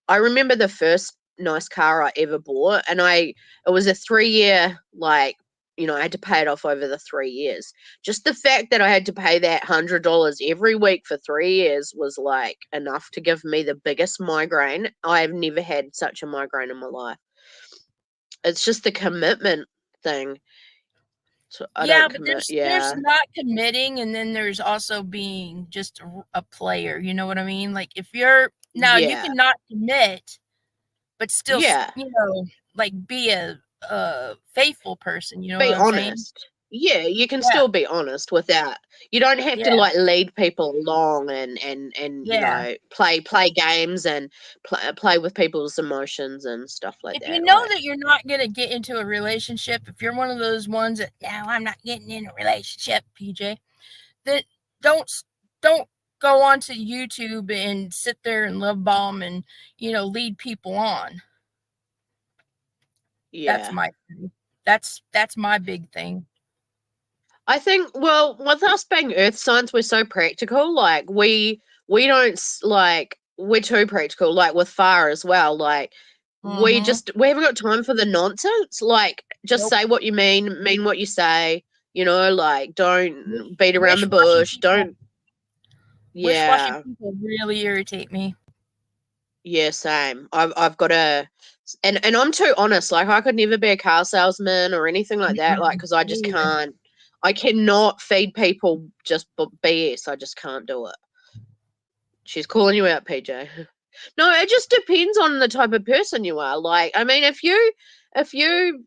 I remember the first nice car I ever bought, and it was a 3-year, like, you know, I had to pay it off over the 3 years. Just the fact that I had to pay that $100 every week for 3 years was, like, enough to give me the biggest migraine. I've never had such a migraine in my life. It's just the commitment thing. So there's not committing, and then there's also being just a player. You know what I mean? Like, if you're Now you Yeah. cannot commit, but still, Yeah. you know, like be a faithful person. You know Be what I'm saying? honest. Yeah, you can Yeah, still be honest without, you don't have to yeah, like lead people along and you yeah. know, play games and play with people's emotions and stuff like If you that. know Like, that you're not going to get into a relationship, if you're one of those ones that, no, I'm not getting in a relationship, PJ, then don't don't go onto YouTube and sit there and love bomb and, you know, lead people on. That's yeah. my that's my big thing. I think, well, with us being earth signs, we're so practical. Like, we don't like, we're too practical. Like with fire as well. Like, Mm-hmm. we haven't got time for the nonsense. Like, just Nope. say what you mean what you say. You know, like, don't beat around the Wish-washy bush. people, Don't, wish-washy yeah, people really irritate me. yeah, same. I've got a, and I'm too honest. Like, I could never be a car salesman or anything like that. Like, because I Me just either. can't. I cannot feed people just BS. I just can't do it. She's calling you out, PJ. No, it just depends on the type of person you are. Like, I mean, if you, if you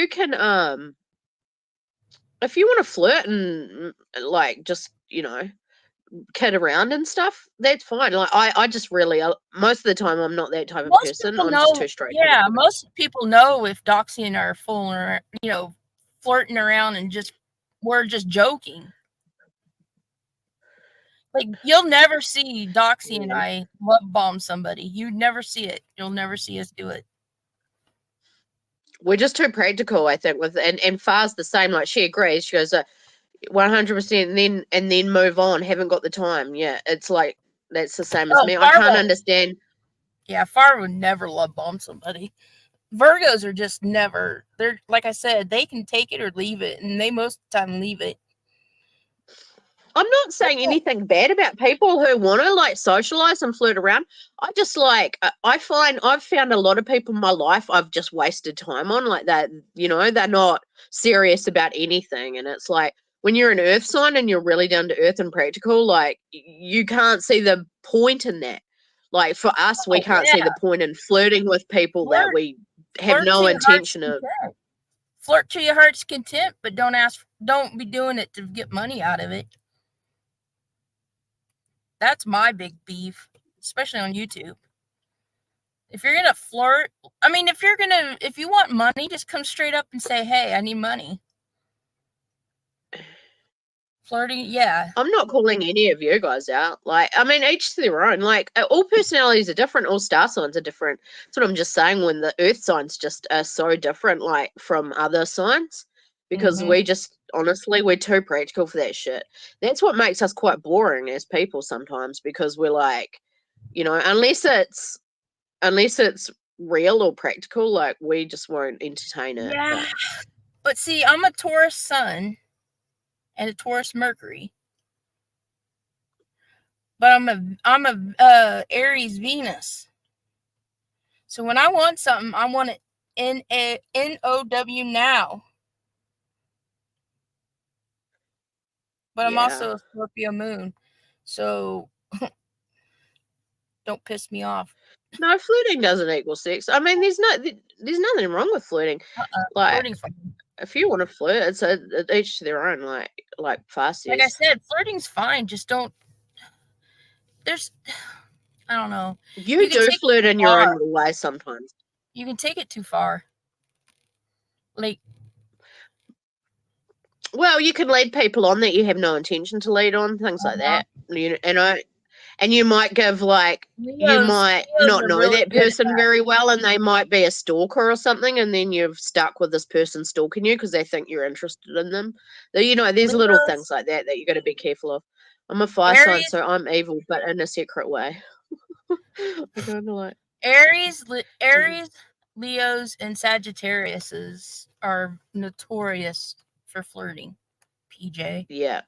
can, if you want to flirt and like just, you know, kid around and stuff, that's fine. Like, I just really, most of the time, I'm not that type of Most person. people I'm just know, too straightforward. yeah, most people know if Doxy and I are fooling around, you know, flirting around and just we're just joking. Like you'll never see Doxy and Yeah. I love bomb somebody. You'd never see it. You'll never see us do it. We're just too practical, I think. With and Far's the same. Like, she agrees. She goes, 100%, and then move on. Haven't got the time. Yeah, it's like that's the same as Oh, me. I Far can't won't. understand. Yeah, Far would never love bomb somebody. Virgos are just never. They're like I said, they can take it or leave it, and they most of the time leave it. I'm not saying anything bad about people who want to like socialize and flirt around. I just like, I find I've found a lot of people in my life I've just wasted time on, like that. You know, they're not serious about anything, and it's like when you're an earth sign and you're really down to earth and practical, like you can't see the point in that. Like for us, we Oh can't see yeah, the point in flirting with people that flirt, we have flirt to no your heart's intention of. content. Flirt to your heart's content, but don't ask. Don't be doing it to get money out of it. That's my big beef, especially on YouTube. If you're gonna flirt, I mean, if you want money, just come straight up and say, "Hey, I need money." Flirting, yeah, I'm not calling any of you guys out. Like, I mean, each to their own. Like, all personalities are different. All star signs are different. That's what I'm just saying. When the Earth signs just are so different, like from other signs, because mm-hmm. we just honestly we're too practical for that shit. That's what makes us quite boring as people sometimes, because we're like, you know, unless it's real or practical, like we just won't entertain it. Yeah. But But see, I'm a Taurus Sun and a Taurus Mercury, but I'm a Aries Venus. So when I want something, I want it NOW now. But I'm yeah. also a Scorpio Moon, so don't piss me off. No, flirting doesn't equal sex. I mean, there's nothing wrong with flirting. Like, Flirting's fine. if you want to flirt, it's each to their own. Like Fast Like I says, said, flirting's fine. Just don't. There's, I don't know. you You can do take it flirt too in your own far. little way sometimes. You can take it too far. Like, Well, you can lead people on that you have no intention to lead on, things like uh-huh. that. And you might give like you might Leos not are know really that good at person that. very well, and they might be a stalker or something, and then you've stuck with this person stalking you because they think you're interested in them. You know, there's little things Leos, like that you got to be careful of. I'm a fire sign, Aries, so I'm evil, but in a secret way. I kind of like. Aries, Leos, and Sagittariuses are notorious for flirting. PJ. Yeah.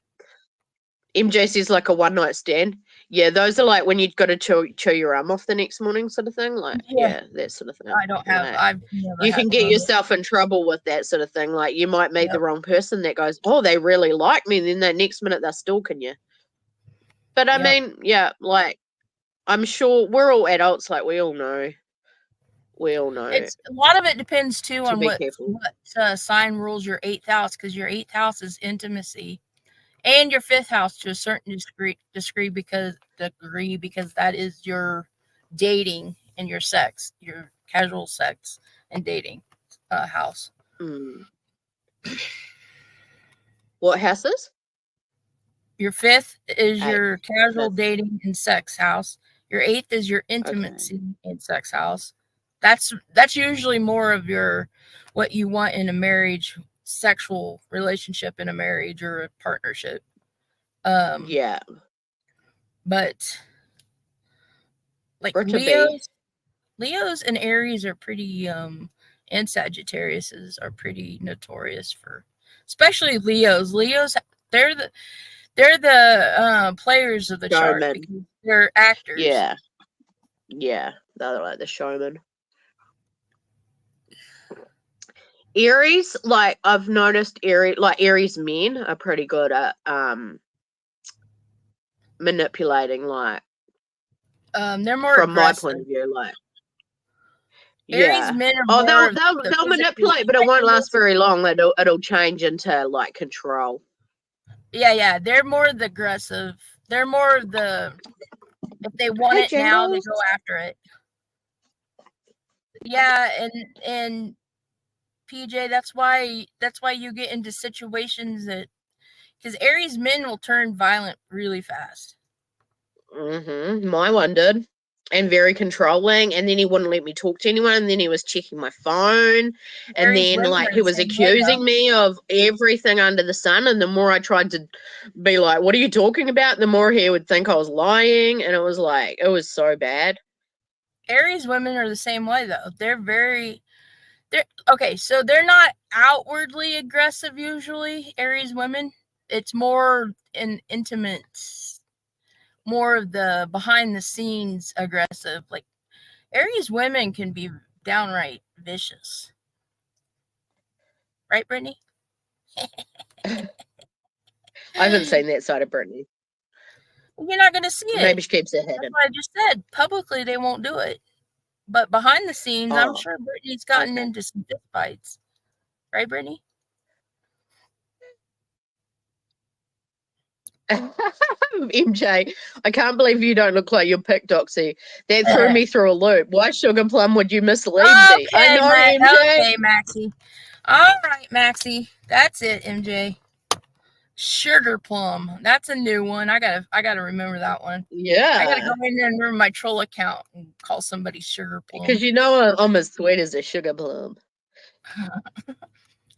MJC's like a one night stand. Yeah, those are like when you've got to chew your arm off the next morning, sort of thing. Like, Yeah, yeah, that sort of thing. Like, I've never you can had get one of those. yourself in trouble with that sort of thing. Like, you might meet the Yep. wrong person that goes, "Oh, they really like me," and then the next minute they're stalking you. But I Yep. mean, yeah, like I'm sure we're all adults, like we all know. We all know. It's a lot of it depends too on be what careful. sign rules your 8th house, because your 8th house is intimacy, and your 5th house to a certain degree because that is your dating and your sex, your casual sex and dating house. Mm. What houses? Your 5th is 8th. your casual 5th. dating and sex house. Your 8th is your intimacy and sex house. That's usually more of your what you want in a marriage, sexual relationship in a marriage or a partnership. Yeah. But like Leos and Aries are pretty and Sagittariuses are pretty notorious for, especially Leos. They're the players of the chart because they're actors. Yeah. Yeah. They're like the showman. Aries, like I've noticed Aries men are pretty good at manipulating, like they're more from aggressive. my point of view, like Aries men are they'll manipulate, but it won't last very long. It'll change into like control. Yeah, they're more the aggressive. They're more the, if they want it now, they go after it. Yeah, and PJ, that's why you get into situations that, because Aries men will turn violent really fast. My one did. And very controlling, and then he wouldn't let me talk to anyone, and then he was checking my phone, and then like he was accusing me of everything under the sun, and the more I tried to be like, what are you talking about, the more he would think I was lying, and it was so bad. Aries women are the same way though. They're okay, so they're not outwardly aggressive usually, Aries women. It's more an intimate, more of the behind the scenes aggressive. Like Aries women can be downright vicious. Right, Brittany? I haven't seen that side of Brittany. You're not going to see it. Maybe she keeps it hidden. That's what I just said. Publicly, they won't do it. But behind the scenes, I'm sure Brittany's gotten into some fist fights. Right, Brittany? MJ, I can't believe you don't look like your pick, Doxy. That threw me through a loop. Why, Sugar Plum, would you mislead me? I know, MJ. Okay, Maxie. All right, Maxie. That's it, MJ. Sugar Plum. That's a new one. I gotta remember that one. Yeah. I gotta go in there and remember my troll account and call somebody Sugar Plum. Because you know I'm as sweet as a sugar plum.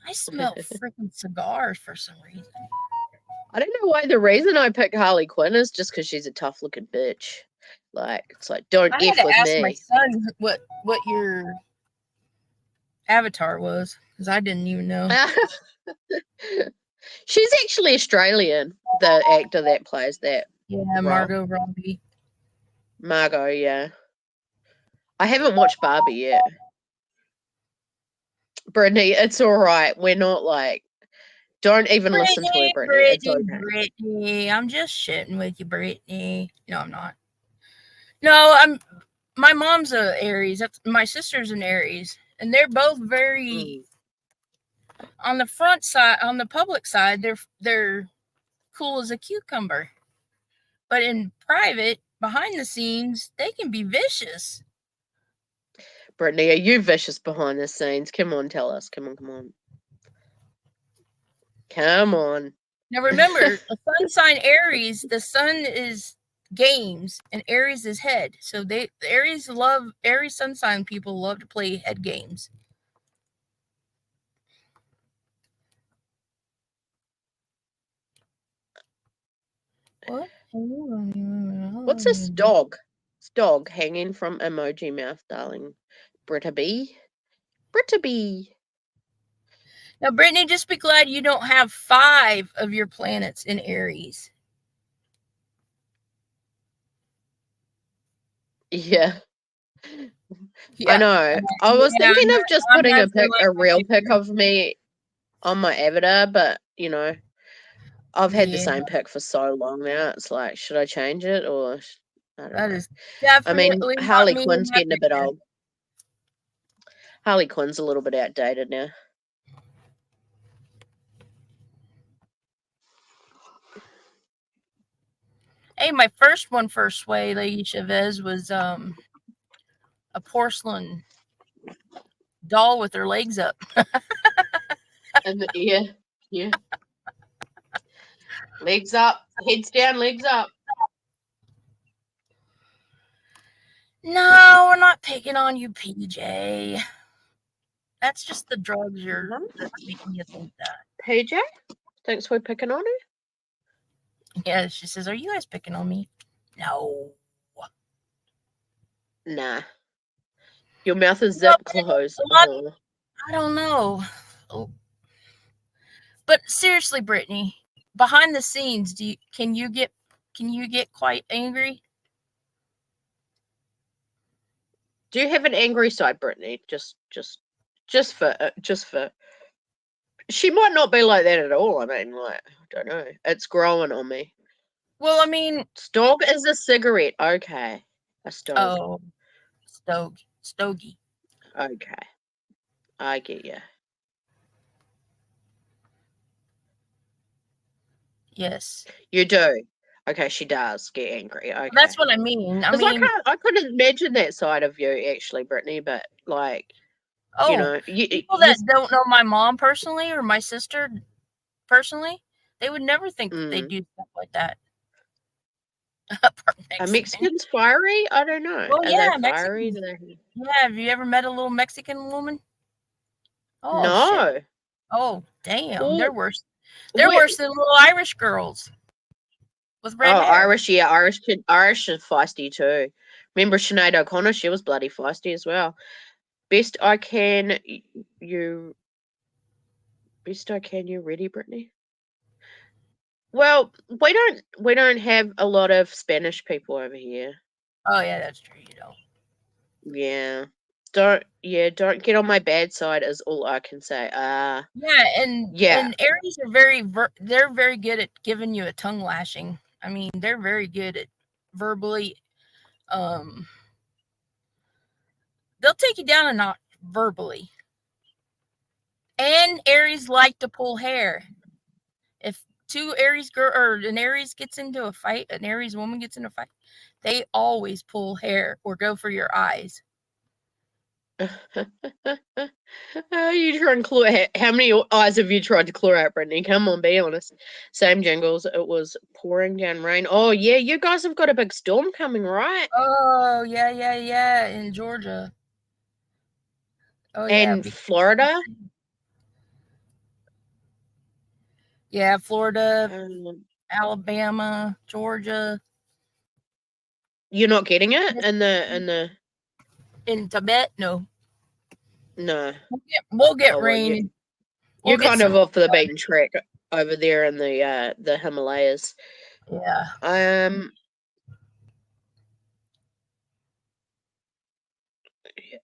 I smell freaking cigars for some reason. I don't know why. The reason I pick Harley Quinn is just because she's a tough looking bitch. Like, it's like, don't F with me. I had to ask my son what your avatar was, because I didn't even know. She's actually Australian, the actor that plays that. Yeah, Margot Robbie. Margot, yeah. I haven't watched Barbie yet. Brittany, it's all right. We're not like, don't even listen to her, Brittany. It's okay. Brittany, I'm just shitting with you, Brittany. No, I'm not. No, my mom's a Aries. My sister's an Aries, and they're both very. On the front side, on the public side, they're cool as a cucumber, but in private, behind the scenes, they can be vicious. Brittany, are you vicious behind the scenes? Come on, tell us. Come on. Come on. Now remember, a sun sign Aries, the sun is games and Aries is head. So Aries sun sign people love to play head games. What? What's this dog? This dog hanging from emoji mouth, darling. Brittany. Now, Brittany, just be glad you don't have 5 of your planets in Aries. Yeah. I know. I was thinking of just putting a real pic of me on my avatar, but you know, I've had the same pic for so long now. It's like, should I change it or I don't That know. is I mean, definitely not Harley me Quinn's in that getting a bit picture. old. Harley Quinn's a little bit outdated now. Hey, my first one for Sway, Lady Chavez, was a porcelain doll with her legs up. And yeah. Legs up, heads down, legs up. No, we're not picking on you, PJ. That's just the drugs that's making you think that. PJ, thanks for picking on her. Yeah, she says, "Are you guys picking on me?" No. Nah. Your mouth is zipped closed. I don't know. But seriously, Brittany, behind the scenes, can you get quite angry? Do you have an angry side, Brittany? Just for. She might not be like that at all. I mean, like, I don't know. It's growing on me. Well, I mean, Stog is a cigarette. Okay, a stog. Oh, stogie. Okay, I get you. Yes, you do. Okay, she does get angry. Okay, that's what I mean. I couldn't imagine that side of you actually, Brittany. But like, you know, people that don't know my mom personally or my sister personally, they would never think that they do stuff like that. Are Mexicans fiery? I don't know. Well, Are they fiery? Yeah, have you ever met a little Mexican woman? Oh, No. shit. Oh, damn. Well, they're worse. They're worse than little Irish girls with red hair. Irish, yeah. Irish is feisty too. Remember Sinead O'Connor? She was bloody feisty as well. Best I can, you ready, Brittany? Well, we don't have a lot of Spanish people over here. Oh yeah, that's true. You don't. Yeah. Don't get on my bad side is all I can say. And Aries are they're very good at giving you a tongue lashing. I mean, they're very good at verbally they'll take you down a notch verbally. And Aries like to pull hair. If two Aries an Aries gets into a fight, an Aries woman gets in a fight, they always pull hair or go for your eyes. You try and claw. How many eyes have you tried to claw out, Brittany? Come on, be honest. Same jingles. It was pouring down rain. Oh yeah, you guys have got a big storm coming, right? Oh yeah, in Georgia. Oh yeah, and Florida. Yeah, Florida, Alabama, Georgia. You're not getting it in Tibet? No. We'll get rain. You're kind of off the beaten track over there in the Himalayas. Yeah.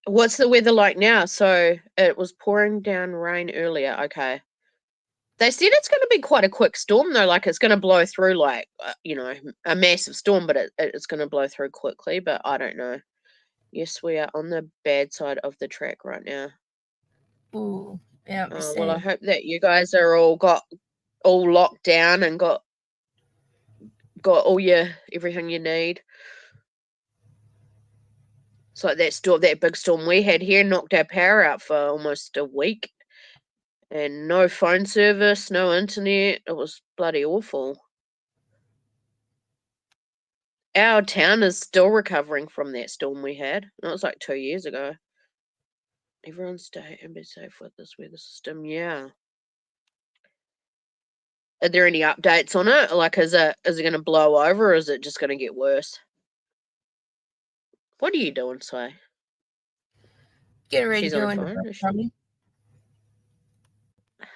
What's the weather like now? So it was pouring down rain earlier. Okay. They said it's going to be quite a quick storm though. Like it's going to blow through like, a massive storm, but it's going to blow through quickly. But I don't know. Yes, we are on the bad side of the track right now. Ooh, yeah. Well, I hope that you guys are all locked down and got all everything you need. It's like that big storm we had here knocked our power out for almost a week. And no phone service, no internet. It was bloody awful. Our town is still recovering from that storm we had. That was like 2 years ago. Everyone stay and be safe with this weather system. Yeah. Are there any updates on it? Like, is it going to blow over or is it just going to get worse? What are you doing, Sway? Get ready to go into phone.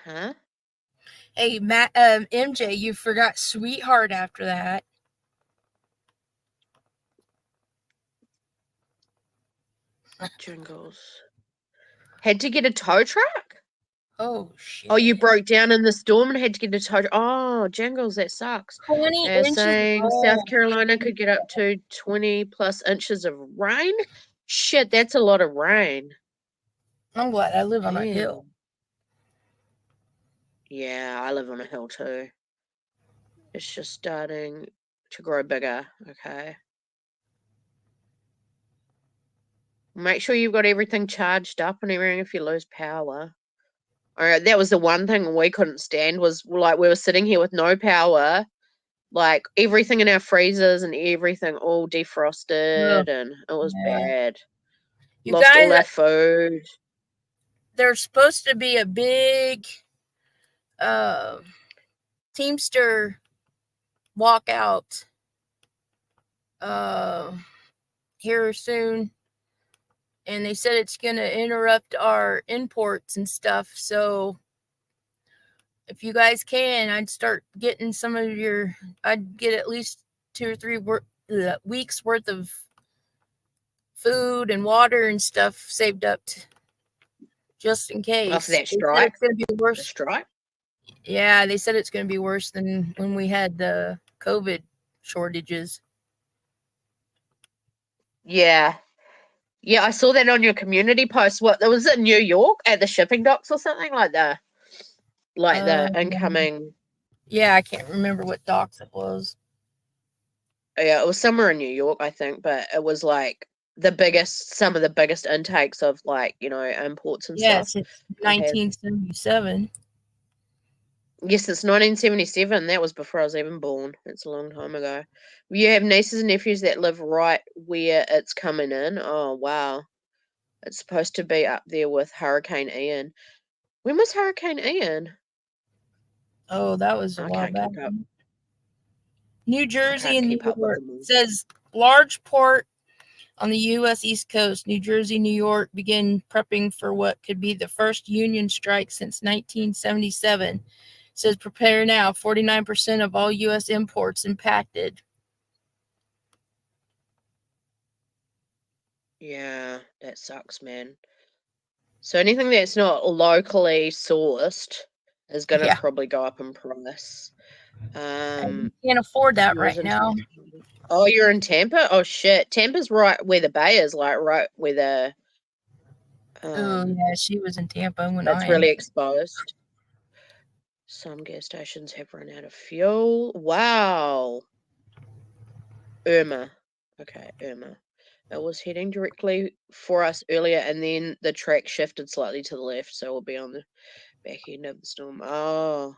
Huh? Hey, MJ, you forgot Sweetheart after that. Jingles. Had to get a tow truck? Oh, shit. Oh, you broke down in the storm and had to get a tow. Oh, Jingles, that sucks. 20 They're inches. saying South Carolina could get up to 20 plus inches of rain. Shit, that's a lot of rain. I'm glad I live on a hill. Yeah, I live on a hill too. It's just starting to grow bigger. Okay. Make sure you've got everything charged up and everything if you lose power. All right, that was the one thing we couldn't stand was like we were sitting here with no power, like everything in our freezers and everything all defrosted, and it was bad. You Lost guys, all our food. There's supposed to be a big Teamster walkout here soon, and they said it's going to interrupt our imports and stuff. So if you guys can, I'd start getting some of your, I'd get at least 2 or 3 weeks worth of food and water and stuff saved up just in case. Off that strike. It's going to be worse. The strike? Yeah, they said it's going to be worse than when we had the COVID shortages. Yeah. Yeah, I saw that on your community post. What was it, New York at the shipping docks or something like that? Like the incoming. Yeah, I can't remember what docks it was. Yeah, it was somewhere in New York, I think, but it was like some of the biggest intakes of like, imports and stuff. Yes, it's 1977. Yes, it's 1977. That was before I was even born. It's a long time ago. You have nieces and nephews that live right where it's coming in. Oh, wow. It's supposed to be up there with Hurricane Ian. When was Hurricane Ian? Oh, that was a while back. New Jersey and New York says large port on the U.S. East Coast. New Jersey, New York begin prepping for what could be the first union strike since 1977. It says prepare now. 49% of all U.S. imports impacted. Yeah, that sucks, man. So anything that's not locally sourced is going to probably go up in price. You can't afford that right now. Oh, you're in Tampa? Oh, shit. Tampa's right where the bay is, like right where the... oh, yeah, she was in Tampa when It's really exposed. Some gas stations have run out of fuel. Wow. Irma. Okay, Irma. It was heading directly for us earlier, and then the track shifted slightly to the left, so we'll be on the back end of the storm. Oh.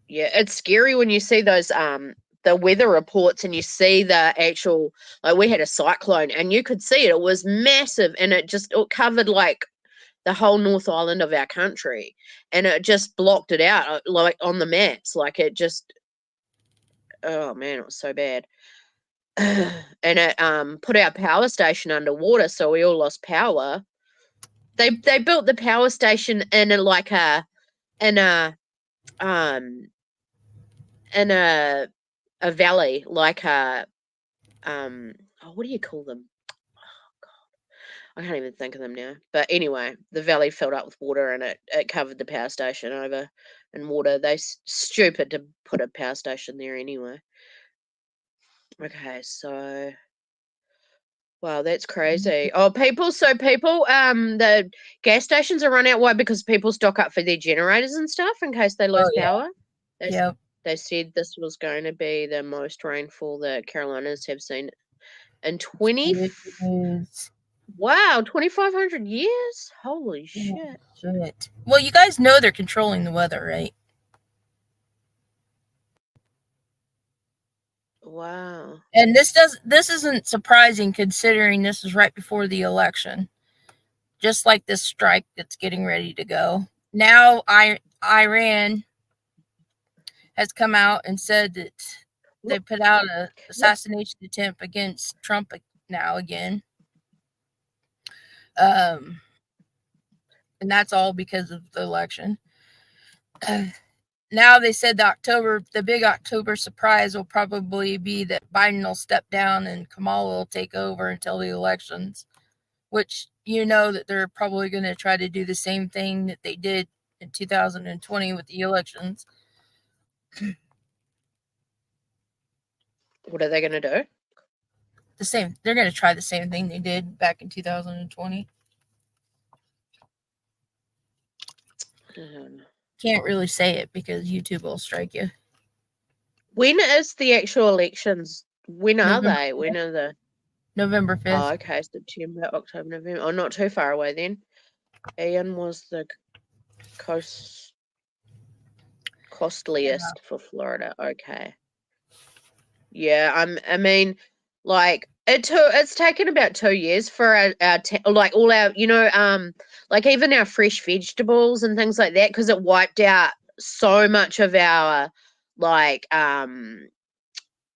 Yeah, it's scary when you see those the weather reports and you see the actual, like we had a cyclone and you could see it. It was massive and it covered like the whole North Island of our country, and it just blocked it out like on the maps. Like it just, oh man, it was so bad. And it put our power station underwater, so we all lost power. They built the power station in a valley, like what do you call them? Oh God, I can't even think of them now. But anyway, the valley filled up with water and it covered the power station over in water. They stupid to put a power station there anyway. Okay, so wow, that's crazy. Oh, people, the gas stations are run out. Why? Because people stock up for their generators and stuff in case they lose power. They said this was going to be the most rainfall the Carolinas have seen in 2,500 years. Holy shit. Well, you guys know they're controlling the weather, right? Wow. And this isn't surprising considering this is right before the election. Just like this strike that's getting ready to go. Now Iran has come out and said that they put out an assassination attempt against Trump now again. And that's all because of the election. Now they said the big October surprise will probably be that Biden will step down and Kamala will take over until the elections. which you know that they're probably going to try to do the same thing that they did in 2020 with the elections. What are they going to do? The same. They're going to try the same thing they did back in 2020. Can't really say it because YouTube will strike you. When is the actual elections? When are November they? 5th. When are the... November 5th. Oh, okay. September, October, November. Oh, not too far away then. Ian was the costliest for Florida. Okay. Yeah, I mean, like it's taken about 2 years for our like all our, you know, like even our fresh vegetables and things like that, because it wiped out so much of our like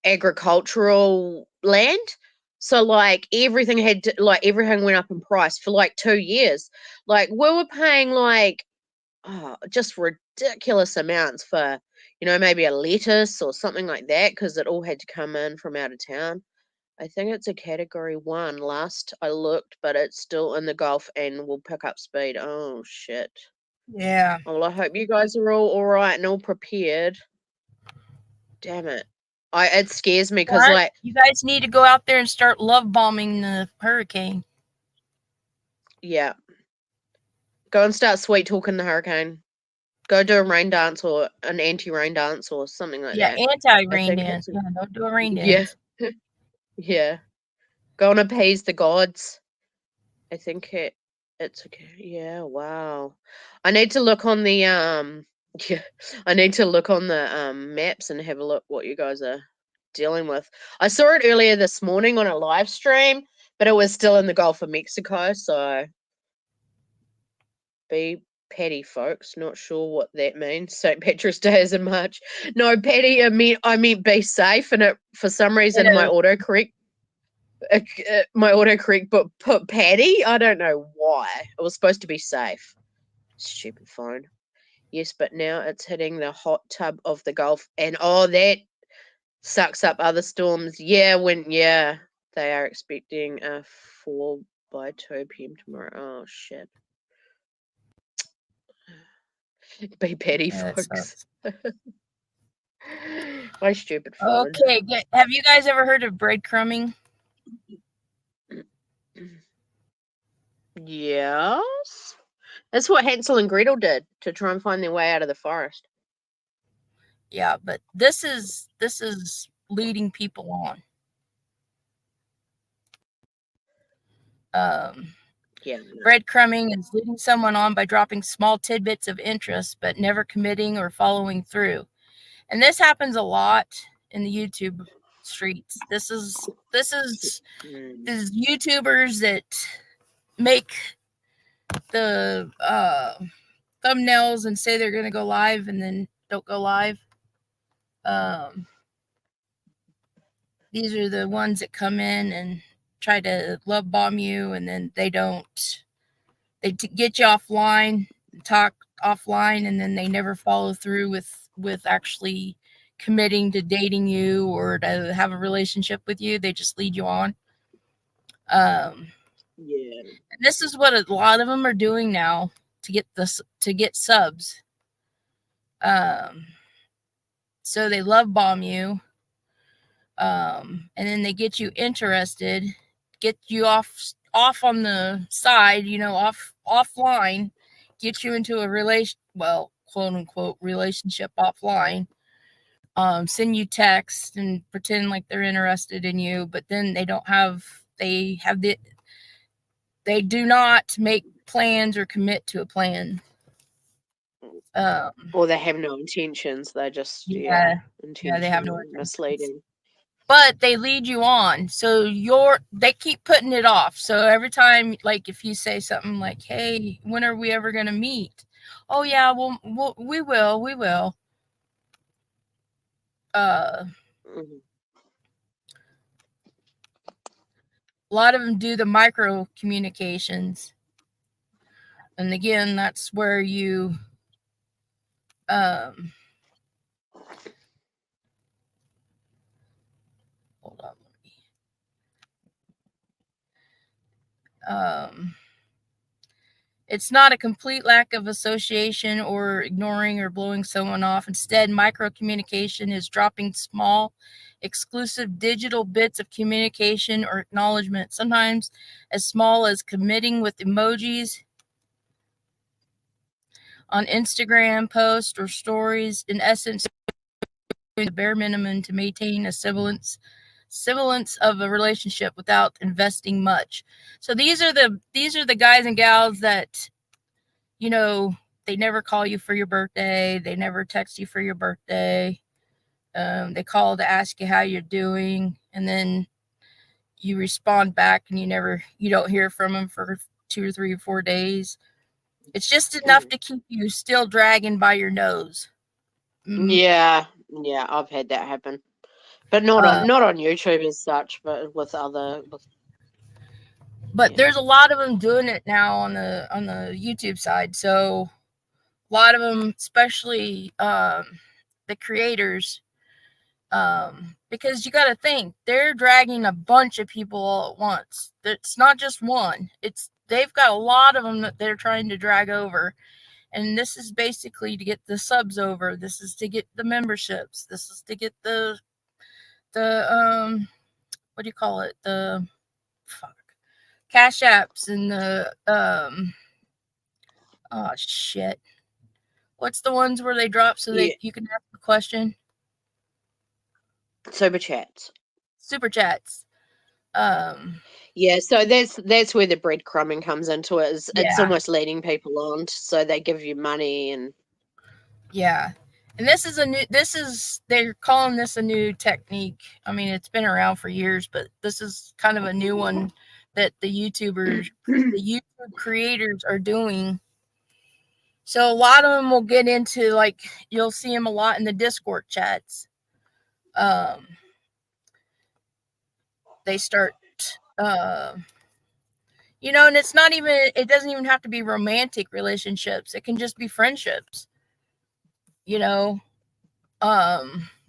agricultural land. So like everything had to, like everything went up in price for like 2 years. Like we were paying like just ridiculous amounts for, you know, maybe a lettuce or something like that, because it all had to come in from out of town. I think it's a category 1 last I looked, but it's still in the Gulf and will pick up speed. Oh shit. Yeah. Well, I hope you guys are all right and all prepared. Damn it. It scares me because, like, you guys need to go out there and start love bombing the hurricane. Yeah. Go and start sweet talking the hurricane. Go do a rain dance or an anti-rain dance or something like that. Anti-rain dance. Yeah, don't do a rain dance. Yeah. Yeah. Go and appease the gods. I think it's okay. Yeah, wow. I need to look on the yeah, I need to look on the maps and have a look what you guys are dealing with. I saw it earlier this morning on a live stream, but it was still in the Gulf of Mexico, so be petty, folks. Not sure what that means. St. Patrick's Day is in March. No, petty. I mean be safe, and it for some reason my autocorrect but put Patty. I don't know why. It was supposed to be safe. Stupid phone. Yes, but now it's hitting the hot tub of the Gulf, and that sucks up other storms. Yeah, they are expecting a 4 by 2 p.m. tomorrow. Oh shit. Be petty, folks. My stupid phone. Okay, have you guys ever heard of breadcrumbing? Yes. That's what Hansel and Gretel did to try and find their way out of the forest. Yeah, but this is leading people on. Breadcrumbing is leading someone on by dropping small tidbits of interest, but never committing or following through. And this happens a lot in the YouTube streets. This is YouTubers that make the thumbnails and say they're going to go live and then don't go live. These are the ones that come in and try to love bomb you, and then they don't. They get you offline, talk offline, and then they never follow through with actually committing to dating you or to have a relationship with you. They just lead you on. Yeah. And this is what a lot of them are doing now to get subs. So they love bomb you. And then they get you interested, get you off on the side, you know, offline, get you into a quote unquote relationship offline, send you text and pretend like they're interested in you, but then they do not make plans or commit to a plan. Or they have no intentions. They just they have no intentions. Misleading. But they lead you on, so they keep putting it off. So every time, like if you say something like, "Hey, when are we ever gonna meet?" "Oh yeah, we will." A lot of them do the micro communications, and again, that's where you hold on. It's not a complete lack of association or ignoring or blowing someone off. Instead, micro-communication is dropping small, exclusive digital bits of communication or acknowledgement, sometimes as small as committing with emojis on Instagram posts or stories. In essence, doing the bare minimum to maintain a semblance of a relationship without investing much. So these are the guys and gals that, you know, they never call you for your birthday. They never text you for your birthday. They call to ask you how you're doing, and then you respond back, and you don't hear from them for 2 or 3 or 4 days. It's just enough to keep you still dragging by your nose. Yeah, I've had that happen, but not on YouTube as such, but with other. But there's a lot of them doing it now on the YouTube side. So a lot of them, especially the creators, because you got to think they're dragging a bunch of people all at once. It's not just one. They've got a lot of them that they're trying to drag over, and this is basically to get the subs over. This is to get the memberships. This is to get the what do you call it? The cash apps and the oh shit. What's the ones where they drop so you can ask the question? Super chats. Super chats. Yeah, so that's where the breadcrumbing comes into it. It's almost leading people on, so they give you money and and they're calling this a new technique. I mean, it's been around for years, but this is kind of a new one that the YouTube creators are doing. So a lot of them will get into, like, you'll see them a lot in the Discord chats. They start, and it doesn't even have to be romantic relationships. It can just be friendships,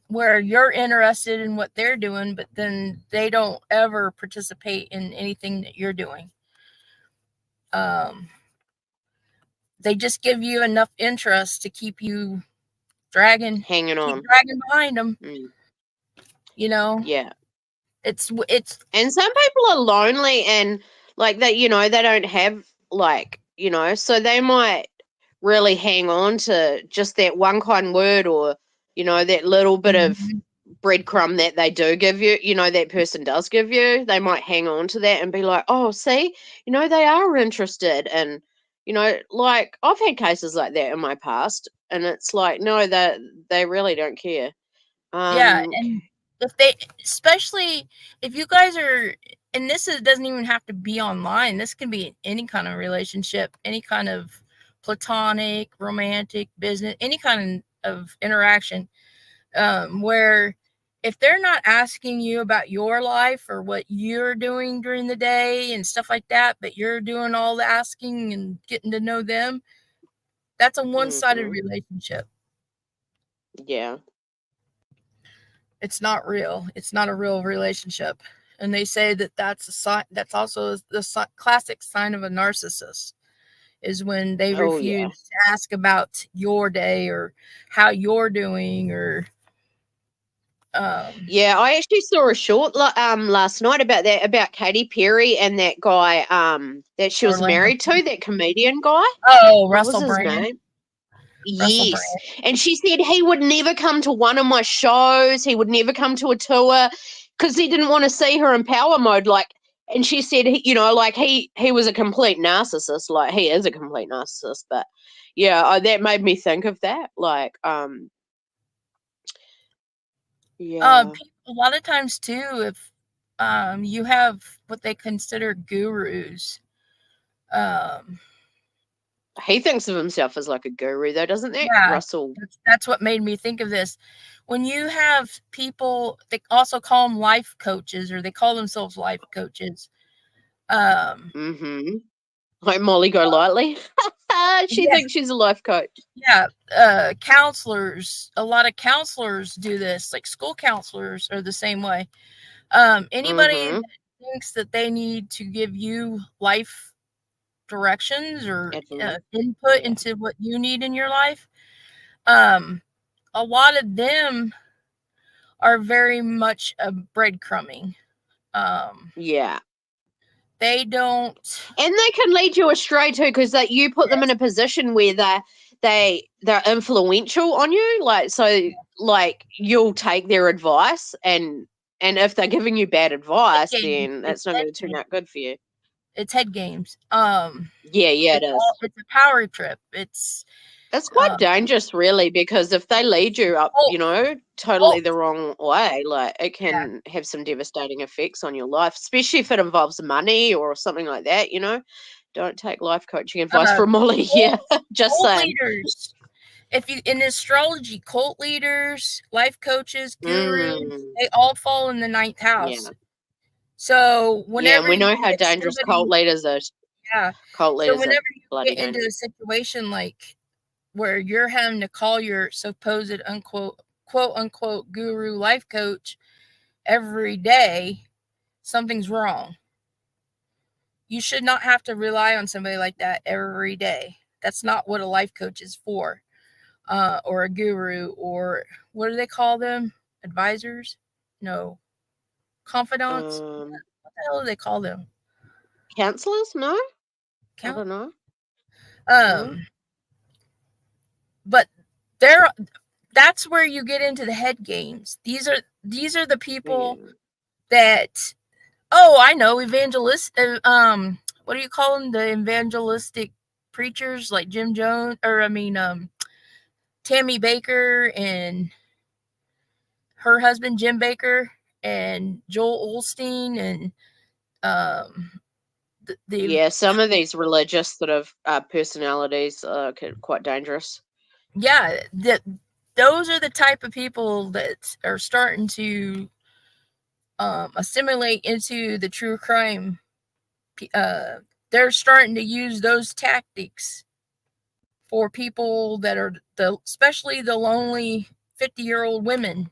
where you're interested in what they're doing, but then they don't ever participate in anything that you're doing. They just give you enough interest to keep you hanging on, dragging behind them. Yeah. It's and some people are lonely and like that, they don't have so they might really hang on to just that one kind word or that little bit of breadcrumb that they do give you, that person does give you. They might hang on to that and be like, oh, see, they are interested. And like I've had cases like that in my past, and it's like, no, that they really don't care. And especially if you guys are, and doesn't even have to be online. This can be any kind of relationship, any kind of platonic, romantic, business, any kind of interaction, where if they're not asking you about your life or what you're doing during the day and stuff like that, but you're doing all the asking and getting to know them, that's a one-sided relationship. Yeah. It's not real. It's not a real relationship. And they say that that's also the classic sign of a narcissist, is when they refuse to ask about your day or how you're doing or yeah, I actually saw a short last night about Katy Perry and that guy that she was married to, that comedian guy. Oh, what Russell was his Brand. name? Yes. And she said he would never come to one of my shows. He would never come to a tour because he didn't want to see her in power mode. And she said, he was a complete narcissist. Like, he is a complete narcissist. But yeah, that made me think of that. A lot of times too, if you have what they consider gurus. He thinks of himself as like a guru, though, doesn't he? Yeah, Russell. That's what made me think of this. When you have people, they also call them life coaches, or they call themselves life coaches. Like Molly Golightly. She thinks she's a life coach. Yeah, counselors. A lot of counselors do this. Like school counselors are the same way. Anybody thinks that they need to give you life directions or input into what you need in your life, a lot of them are very much a breadcrumbing. Yeah. They don't, and they can lead you astray too, because that you put them in a position where they're influential on you, like you'll take their advice, and if they're giving you bad advice, then that's not going to turn out good for you. It's head games. Yeah, it is. It's a power trip. It's quite dangerous, really, because if they lead you up, totally the wrong way, like it can have some devastating effects on your life, especially if it involves money or something like that. Don't take life coaching advice from Molly here. Just saying. Leaders. If you in astrology, cult leaders, life coaches, gurus, they all fall in the 9th house. Yeah. So whenever we know how dangerous cult leaders are. Yeah. Cult leaders. So whenever you get into a situation like where you're having to call your supposed quote unquote guru life coach every day, something's wrong. You should not have to rely on somebody like that every day. That's not what a life coach is for. Or a guru, or what do they call them? Advisors? No. Confidants? What the hell do they call them? Counselors? No? I don't know. But that's where you get into the head games. These are the people that, I know, evangelist. What do you call them? The evangelistic preachers, like Jim Jones, or Tammy Baker and her husband Jim Baker and Joel Osteen and some of these religious sort of personalities are quite dangerous. Yeah, those are the type of people that are starting to assimilate into the true crime. They're starting to use those tactics for people that are especially the lonely 50-year-old women.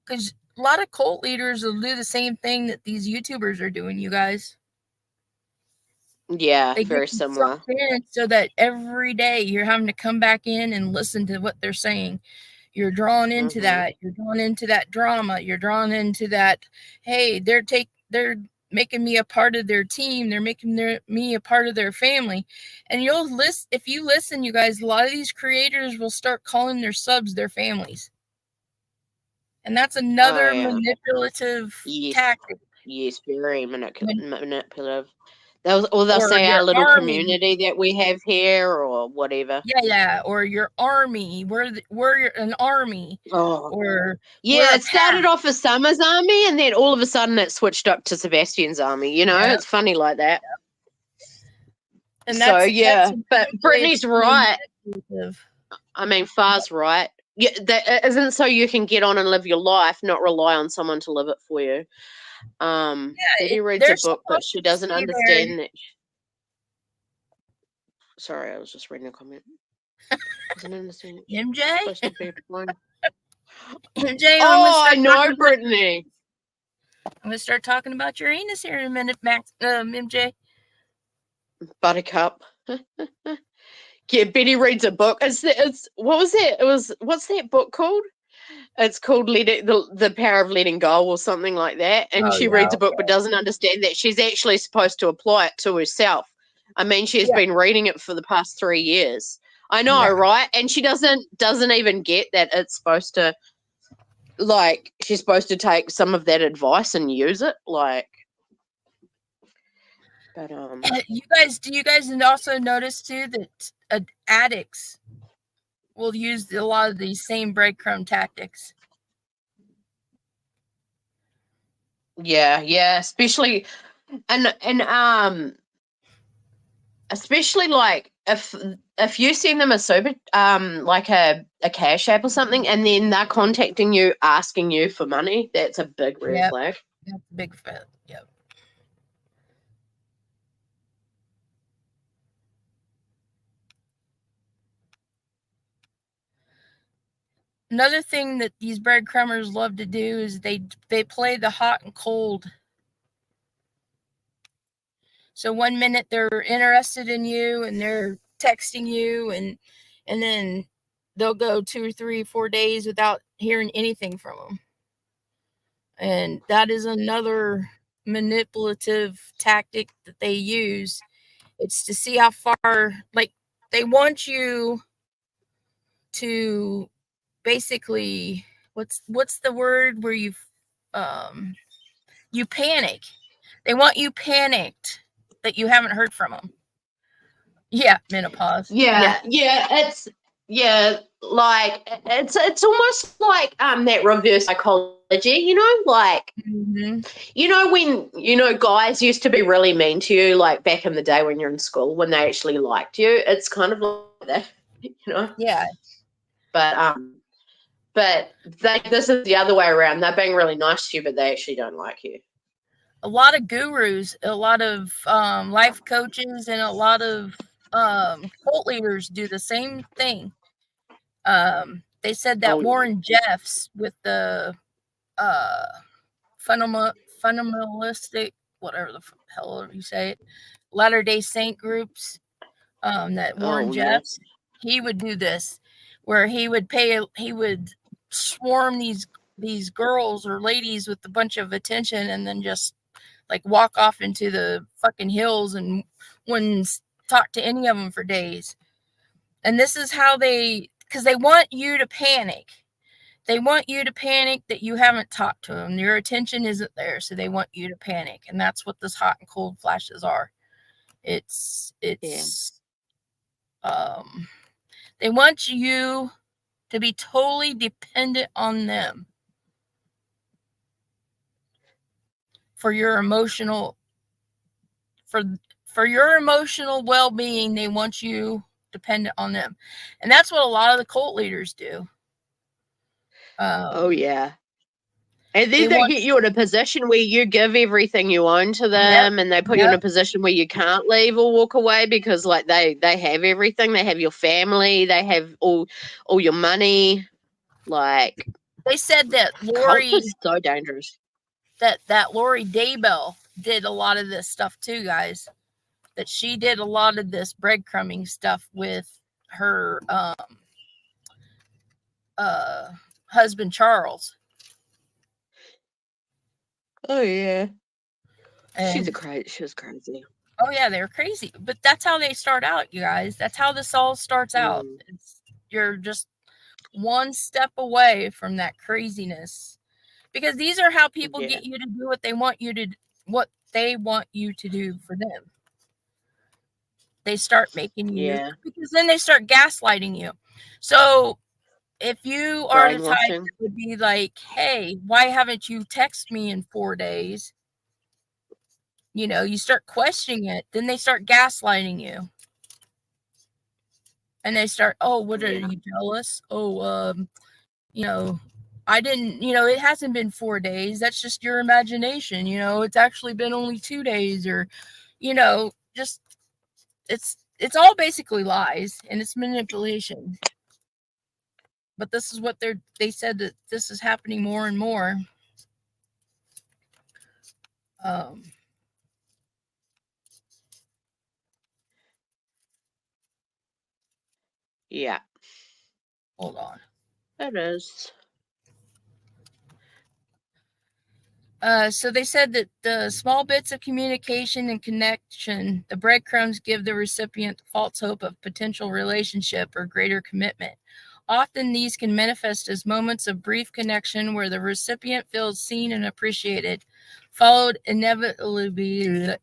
Because a lot of cult leaders will do the same thing that these YouTubers are doing, you guys. Yeah, very similar. So that every day you're having to come back in and listen to what they're saying. You're drawn into that. You're drawn into that drama. You're drawn into that. Hey, they're making me a part of their team. They're making me a part of their family. And if you listen, you guys, a lot of these creators will start calling their subs their families. And that's another manipulative tactic. Yes, very manipulative. They'll say our little community that we have here, or whatever. Yeah, or your army. We're an army. Or it started off as Summer's army, and then all of a sudden it switched up to Sebastian's army. It's funny like that. And but Brittany's right. I mean, Far's right. Yeah, that isn't so you can get on and live your life, not rely on someone to live it for you. Betty reads a book, but she doesn't understand that. Sorry, I was just reading a comment. Doesn't understand. MJ? Supposed to be MJ, I know, Brittany. I'm going to start talking about Uranus here in a minute, Max, MJ. Buttercup. Yeah, Betty reads a book. What was it? What's that book called? It's called The Power of Letting Go or something like that. And she reads a book but doesn't understand that she's actually supposed to apply it to herself. I mean, she's been reading it for the past 3 years. I know, right? And she doesn't even get that it's supposed to, like, she's supposed to take some of that advice and use it, like. But do you guys also notice too that addicts will use a lot of these same breadcrumb tactics? Yeah, especially and especially like if you send them a super like a cash app or something, and then they're contacting you asking you for money, that's a big red flag. That's a big flag. Yep. another thing that these breadcrumbers love to do is they play the hot and cold. So 1 minute they're interested in you and they're texting you, and then they'll go 2 or 3, 4 days without hearing anything from them. And that is another manipulative tactic that they use. It's to see how far, like, they want you to basically, what's the word where you panic. They want you panicked that you haven't heard from them. Yeah, menopause. Yeah. Like it's almost like that reverse psychology, like when guys used to be really mean to you, like back in the day when you're in school, when they actually liked you. It's kind of like that, Yeah. But this is the other way around. They're being really nice to you, but they actually don't like you. A lot of gurus, a lot of life coaches, and a lot of cult leaders do the same thing. They said that Warren Jeffs with the fundamentalistic, whatever the hell you say it, Latter-day Saint groups, that Warren Jeffs, he would do this, where he would swarm these girls or ladies with a bunch of attention, and then just like walk off into the fucking hills and wouldn't talk to any of them for days. And this is how because they want you to panic. They want you to panic that you haven't talked to them. Your attention isn't there, so they want you to panic. And that's what this hot and cold flashes are. They want you to be totally dependent on them for your emotional well-being. They want you dependent on them, and that's what a lot of the cult leaders do. And then they get you in a position where you give everything you own to them, and they put you in a position where you can't leave or walk away because, like, they have everything. They have your family. They have all your money. Like, they said that Lori is so dangerous. That Lori Daybell did a lot of this stuff too, guys. That she did a lot of this breadcrumbing stuff with her husband Charles. Oh yeah, she was crazy. Oh yeah, they were crazy. But that's how they start out, you guys. That's how this all starts out. You're just one step away from that craziness, because these are how people get you to do what they want you to do for them. They start making you, because then they start gaslighting you. So if you are the type that would be like, hey, why haven't you texted me in 4 days? You start questioning it, then they start gaslighting you. And they start, oh, what are you, jealous? Oh, I didn't, it hasn't been 4 days. That's just your imagination. It's actually been only 2 days, or, just, it's all basically lies, and it's manipulation. But this is what they said, that this is happening more and more. Yeah. Hold on. It is. So they said that the small bits of communication and connection, the breadcrumbs, give the recipient false hope of potential relationship or greater commitment. Often these can manifest as moments of brief connection where the recipient feels seen and appreciated, followed inevitably,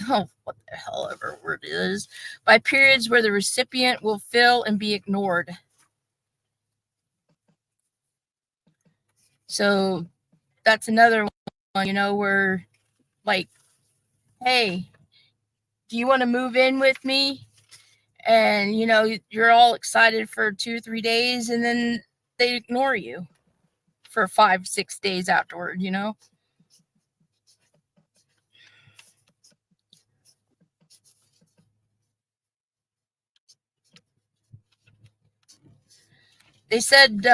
oh, what the hell ever word it is, by periods where the recipient will feel and be ignored. So that's another one, where, like, hey, do you want to move in with me? And, you're all excited for 2 or 3 days, and then they ignore you for 5, 6 days afterward, They said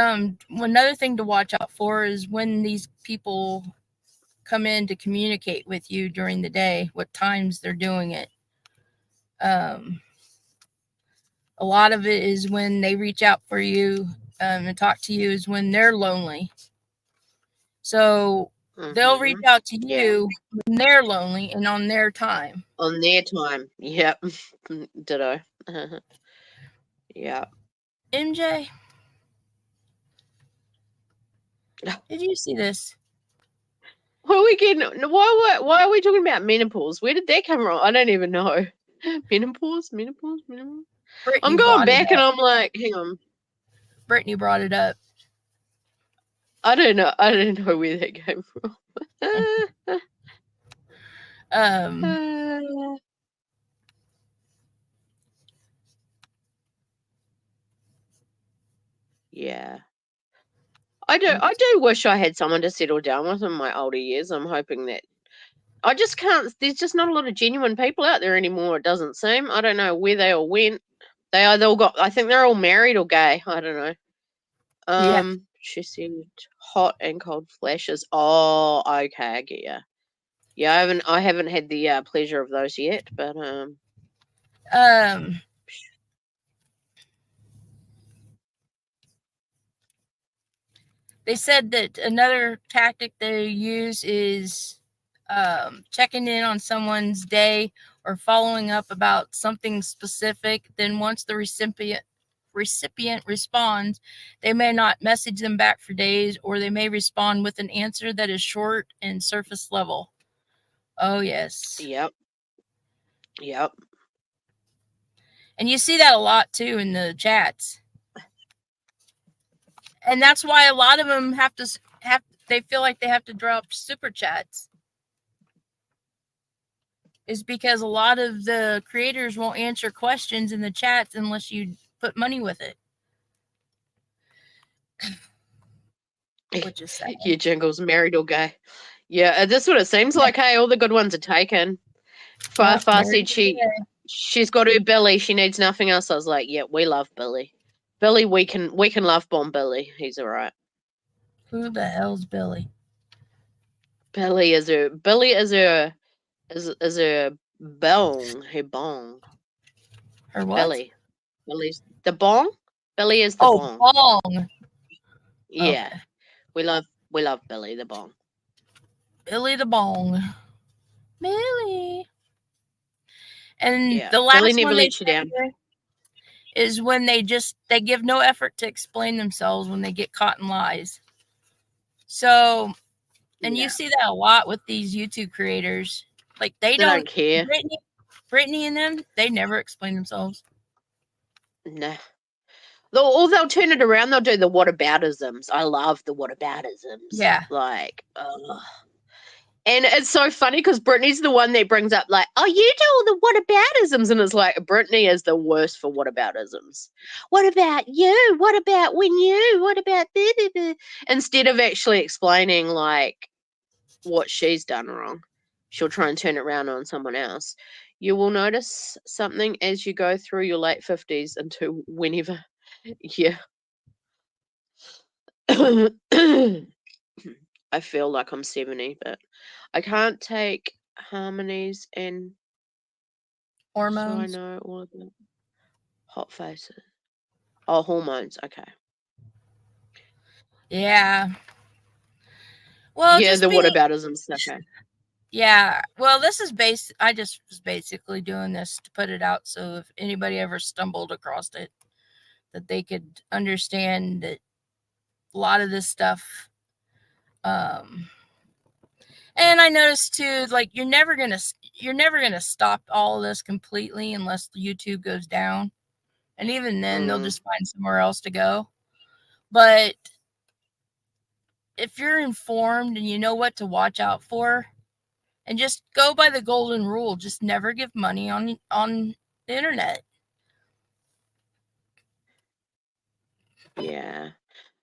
another thing to watch out for is when these people come in to communicate with you during the day, what times they're doing it. A lot of it is when they reach out for you and talk to you is when they're lonely. So they'll reach out to you when they're lonely and on their time. On their time. Yep. Ditto. Yeah. MJ, did you see this? What are we getting? Why are we talking about menopause? Where did that come from? I don't even know. Menopause. Brittany I'm going back and I'm like, hang on. Brittany brought it up. I don't know. I don't know where that came from. Yeah. I do wish I had someone to settle down with in my older years. I'm hoping that I just can't. There's just not a lot of genuine people out there anymore. It doesn't seem. I don't know where they all went. They either all got. I think they're all married or gay. I don't know. Yeah. She said hot and cold flashes. Oh, okay, I get ya. Yeah, I haven't had the pleasure of those yet, but they said that another tactic they use is checking in on someone's day or following up about something specific. Then once the recipient responds, they may not message them back for days, or they may respond with an answer that is short and surface level. Oh, yes. Yep. And you see that a lot, too, in the chats. And that's why a lot of them they feel like they have to drop super chats. Is because a lot of the creators won't answer questions in the chats unless you put money with it. Which is sad. Yeah, Jingle's married or gay. Yeah, that's what it seems like. Hey, all the good ones are taken. Far said she's got her Billy. She needs nothing else. I was like, yeah, we love Billy. Billy, we can love bomb Billy. He's all right. Who the hell's Billy? Billy is her bong. Her bong. Her what? Billy. Billy's the bong. Billy is the bong. Bong. Yeah. Okay. We love Billy the bong. Billy the bong. Billy. And yeah. the last Billy never one lets you down. Is when they give no effort to explain themselves when they get caught in lies. So, and you see that a lot with these YouTube creators. Like they don't care. Brittany and them, they never explain themselves. Nah. Or they'll turn it around. They'll do the whataboutisms. I love the whataboutisms. Yeah. Like, and it's so funny because Brittany's the one that brings up like, oh, you do all the whataboutisms. And it's like, Brittany is the worst for whataboutisms. What about you? What about when you? What about this? Instead of actually explaining like what she's done wrong, she'll try and turn it around on someone else. You will notice something as you go through your late 50s into whenever. Yeah. I feel like I'm 70, but I can't take harmonies and hormones. So I know all of them. Hot faces. Oh, hormones. Okay. Yeah. Well, yeah, the whataboutism stuff. Okay. Yeah. Well, this is I just was basically doing this to put it out so if anybody ever stumbled across it, that they could understand that a lot of this stuff. And I noticed too, like you're never gonna stop all of this completely unless YouTube goes down, and even then they'll just find somewhere else to go. But if you're informed and you know what to watch out for, and just go by the golden rule, just never give money on the internet. Yeah.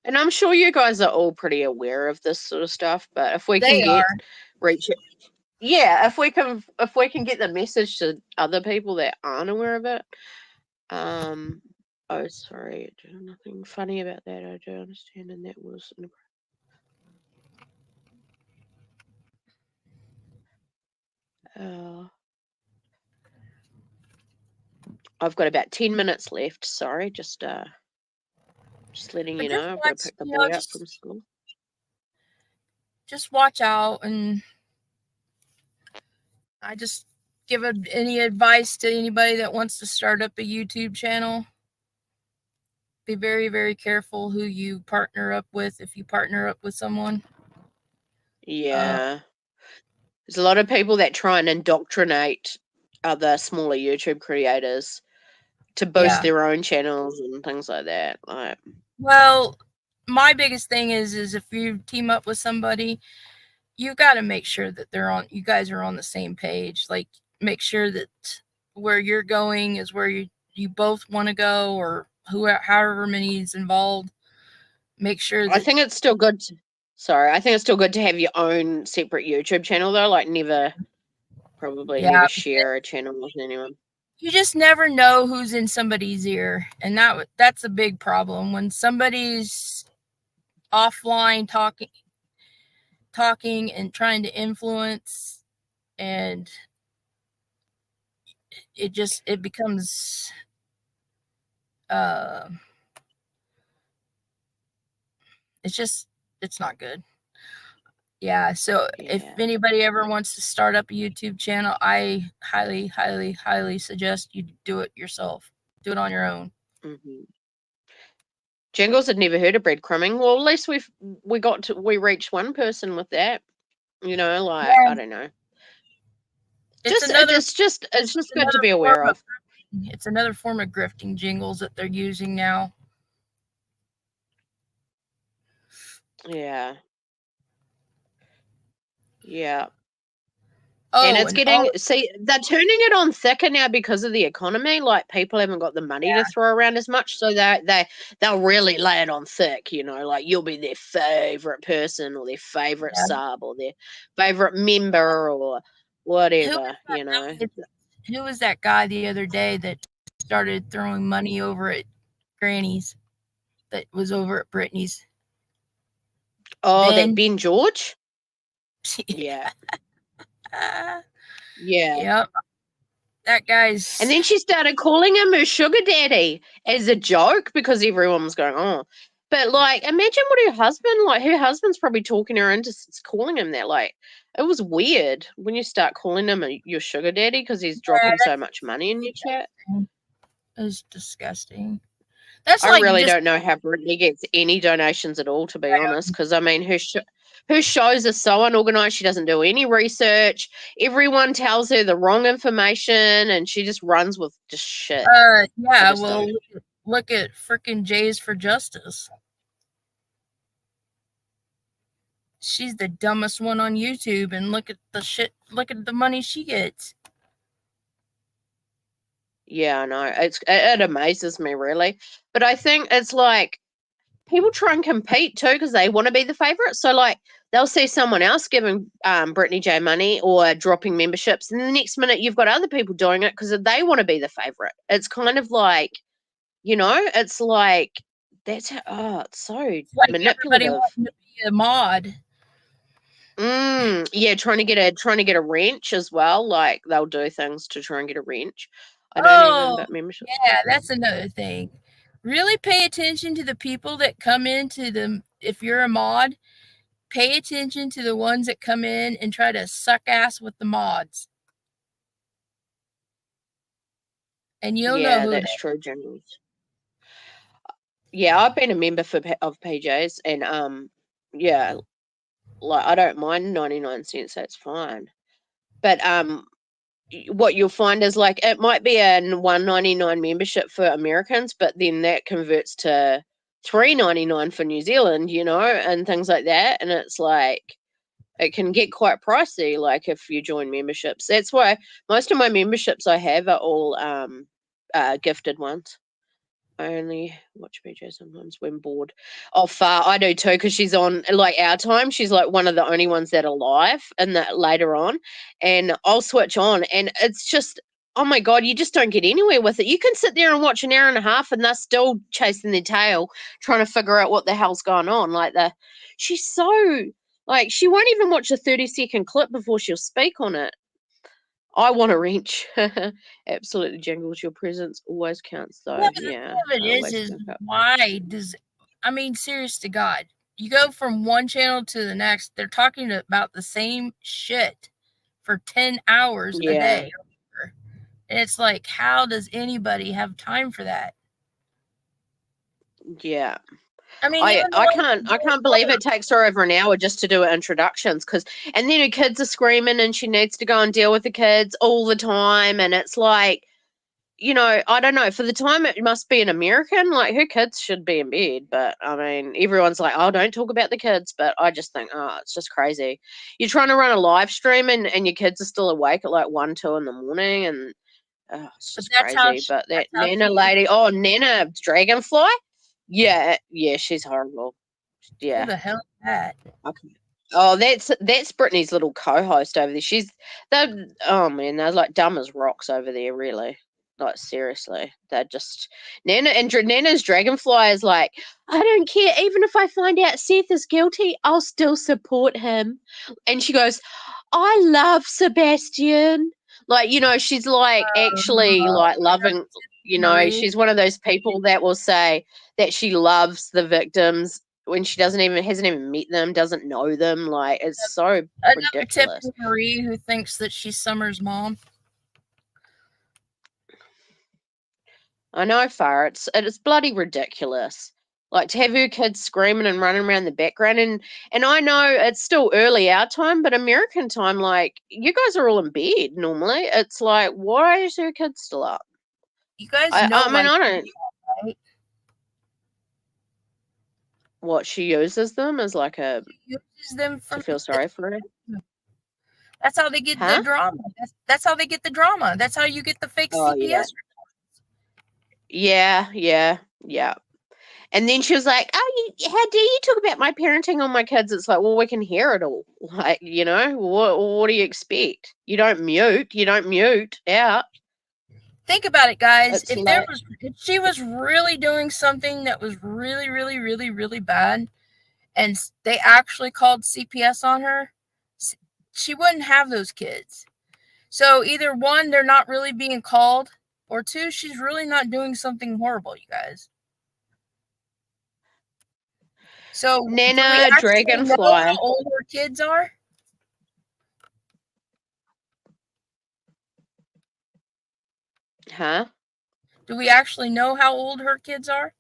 And I'm sure you guys are all pretty aware of this sort of stuff, but if we can reach it. Yeah, if we can get the message to other people that aren't aware of it, Oh, sorry. Nothing funny about that. I do understand, and that was. I've got about 10 minutes left. Sorry, just letting you know. I've got to pick the boy up from school. Just watch out, and I just give any advice to anybody that wants to start up a YouTube channel. Be very, very careful who you partner up with if you partner up with someone. Yeah. There's a lot of people that try and indoctrinate other smaller YouTube creators to boost their own channels and things like that. Well, my biggest thing is if you team up with somebody, you got to make sure that you guys are on the same page. Like, make sure that where you're going is where you both want to go, or however many is involved. Make sure that. I think it's still good. I think it's still good to have your own separate YouTube channel, though. Like, never share a channel with anyone. You just never know who's in somebody's ear, and that's a big problem when somebody's offline talking and trying to influence, and it becomes it's not good. Yeah, so if anybody ever wants to start up a YouTube channel, I highly, highly, highly suggest you do it yourself. Do it on your own. Mm-hmm. Jingles had never heard of breadcrumbing. Well, at least we reached one person with that. You know, like, I don't know. It's just good to be aware of. It's another form of grifting, Jingles, that they're using now. Yeah. Yeah. Oh, and it's they're turning it on thicker now because of the economy. Like, people haven't got the money to throw around as much, so they'll really lay it on thick. You know, like, you'll be their favorite person or their favorite sub or their favorite member or whatever. You know, who was that guy the other day that started throwing money over at Granny's? That was over at Brittany's. Oh, that Ben George. Yeah. Yeah. Yep. That guy's. And then she started calling him her sugar daddy as a joke because everyone was going, oh. But, like, imagine what her husband's probably talking her into calling him that. Like, it was weird when you start calling him your sugar daddy because he's dropping so much money in your chat. It was disgusting. I really don't know how Brittany gets any donations at all, to be honest, because, I mean, her shows are so unorganized. She doesn't do any research. Everyone tells her the wrong information, and she just runs with just shit. Yeah, well, look at freaking Jays for Justice. She's the dumbest one on YouTube, and look at the money she gets. Yeah, I know. It amazes me, really. But I think it's like people try and compete too because they want to be the favorite. So, like, they'll see someone else giving Brittany J money or dropping memberships, and the next minute you've got other people doing it because they want to be the favorite. It's kind of like, you know, it's like that's how. It's so manipulative. Everybody wants to be a mod. Yeah, trying to get a wrench as well. Like, they'll do things to try and get a wrench. I don't even but membership. Yeah, that's another thing. Really pay attention to the people that come into them. If you're a mod, pay attention to the ones that come in and try to suck ass with the mods. And you'll know who that's true, generally. Yeah, I've been a member of PJs, and yeah, like, I don't mind 99 cents. That's fine. But what you'll find is, like, it might be a $1.99 membership for Americans, but then that converts to $3.99 for New Zealand, you know, and things like that. And it's like, it can get quite pricey, like, if you join memberships. That's why most of my memberships I have are all gifted ones. I only watch PJ sometimes when bored. I do too, because she's on, like, our time. She's like one of the only ones that are live and that later on, and I'll switch on, and it's just, oh my God, you just don't get anywhere with it. You can sit there and watch an hour and a half and they're still chasing their tail, trying to figure out what the hell's going on. Like, she's so, like, she won't even watch a 30-second clip before she'll speak on it. I want a wrench. Absolutely, Jingles. Your presence always counts, though. Yeah, but the thing of it is why does, I mean, serious to God, you go from one channel to the next, they're talking about the same shit for 10 hours a day. And it's like, how does anybody have time for that? Yeah. I mean, I can't believe it takes her over an hour just to do her introductions, and then her kids are screaming and she needs to go and deal with the kids all the time, and it's like, you know, I don't know, for the time it must be an American, like her kids should be in bed, but I mean, everyone's like, oh, don't talk about the kids, but I just think, oh, it's just crazy. You're trying to run a live stream and your kids are still awake at like 1, 2 in the morning, and it's just crazy. But that Nana lady, Nana Dragonfly, yeah, she's horrible. Yeah. Who the hell is that? Okay. Oh, that's Brittany's little co-host over there. Oh man, they're like dumb as rocks over there, really. Like seriously, they're just Nana's Dragonfly is like, I don't care, even if I find out Seth is guilty, I'll still support him. And she goes, I love Sebastian. Like, you know, she's like actually like loving, you know, she's one of those people that will say that she loves the victims when she hasn't even met them, doesn't know them. Like, it's so ridiculous. Tip Marie, who thinks that she's Summer's mom. I know, Far. It's bloody ridiculous. Like, to have her kids screaming and running around the background, and I know it's still early our time, but American time, like, you guys are all in bed normally. It's like, why is her kids still up? You guys know, I mean, I don't. Right? What, she uses them as like a. She uses them to feel sorry for her. That's how they get the drama. That's how they get the drama. That's how you get the fake CPS. Yeah. And then she was like, "Oh, how dare you talk about my parenting on my kids?" It's like, well, we can hear it all. Like, you know, what do you expect? You don't mute out. Think about it, guys. If she was really doing something that was really, really, really, really bad, and they actually called CPS on her, she wouldn't have those kids. So either one, they're not really being called, or two, she's really not doing something horrible, you guys. So Nana Dragonfly. Know how old her kids are? Huh? Do we actually know how old her kids are?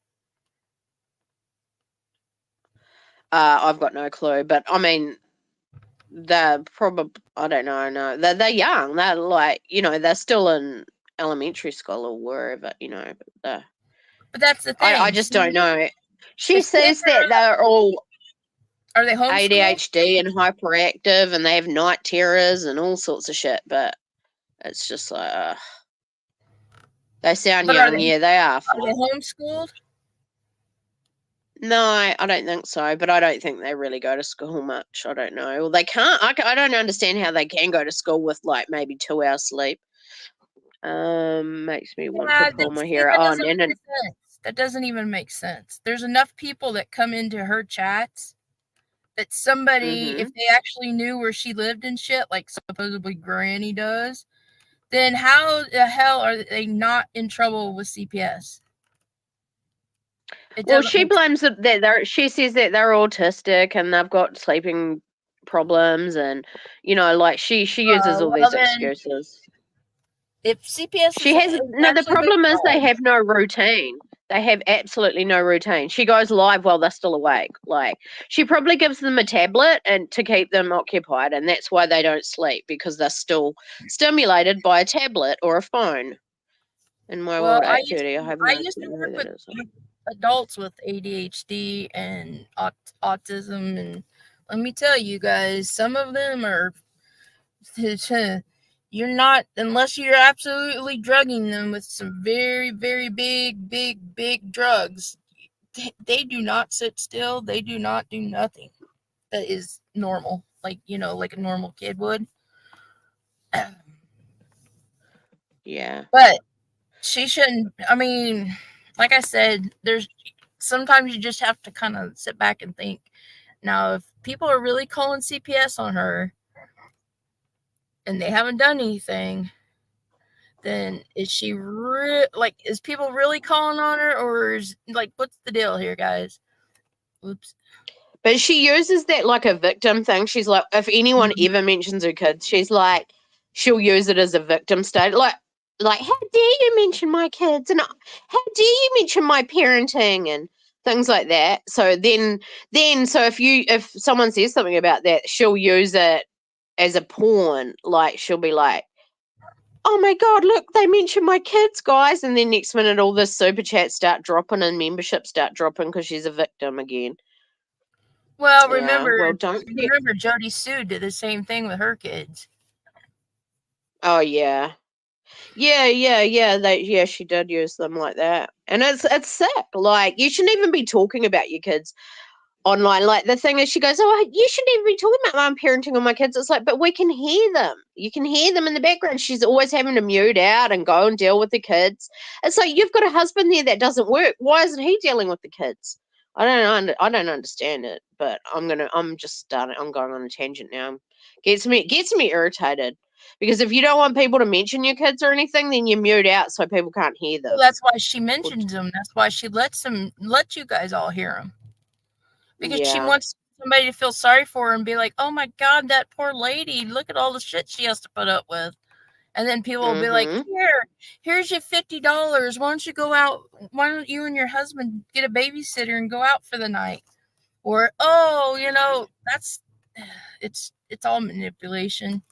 I've got no clue, but I mean, they're probably, I don't know, no, they're young. They're like, you know, they're still in elementary school or wherever, you know. But that's the thing. I just don't know. She says that they're all are they homeschooled? ADHD and hyperactive, and they have night terrors and all sorts of shit. But it's just like they sound young. They are. Are they homeschooled? No, I don't think so. But I don't think they really go to school much. I don't know. Well, they can't. I don't understand how they can go to school with like maybe 2 hours sleep. Makes me want to pull my hair on. That doesn't even make sense. There's enough people that come into her chats that somebody, if they actually knew where she lived and shit, like supposedly Granny does, then how the hell are they not in trouble with CPS? Well, she blames that she says that they're autistic and they've got sleeping problems, and you know, like she uses all these excuses. If CPS, she has no. The problem is they have no routine. They have absolutely no routine. She goes live while they're still awake. Like, she probably gives them a tablet and to keep them occupied, and that's why they don't sleep, because they're still stimulated by a tablet or a phone. In my world, 8:30. I used to work with adults with ADHD and autism, and let me tell you guys, some of them are. You're not, unless you're absolutely drugging them with some very, very big drugs. They do not sit still. They do not do nothing that is normal, like, you know, like a normal kid would. Yeah. But she shouldn't. I mean, like I said, sometimes you just have to kind of sit back and think. Now, if people are really calling CPS on her and they haven't done anything, then is she is people really calling on her, or is like, what's the deal here, guys? Oops. But she uses that like a victim thing. She's like, if anyone ever mentions her kids, she's like, she'll use it as a victim state. Like, how dare you mention my kids? And how dare you mention my parenting and things like that. So so if someone says something about that, she'll use it as a pawn. Like, she'll be like, oh my God, look, they mentioned my kids, guys. And then next minute, all this super chats start dropping and memberships start dropping because she's a victim again. Well, remember Jody Sue did the same thing with her kids. Oh yeah. Yeah, she did use them like that. And it's sick. Like, you shouldn't even be talking about your kids online. Like, the thing is, she goes, oh, you shouldn't even be talking about my parenting on my kids. It's like, but we can hear them. You can hear them in the background. She's always having to mute out and go and deal with the kids. It's like, you've got a husband there that doesn't work. Why isn't he dealing with the kids? I don't understand it, but I'm going on a tangent now. Gets me irritated. Because if you don't want people to mention your kids or anything, then you mute out so people can't hear them. Well, that's why she mentions them. That's why she let you guys all hear them. Because she wants somebody to feel sorry for her and be like, oh my God, that poor lady, look at all the shit she has to put up with. And then people will be like, here's your $50. Why don't you and your husband get a babysitter and go out for the night? Or, it's all manipulation.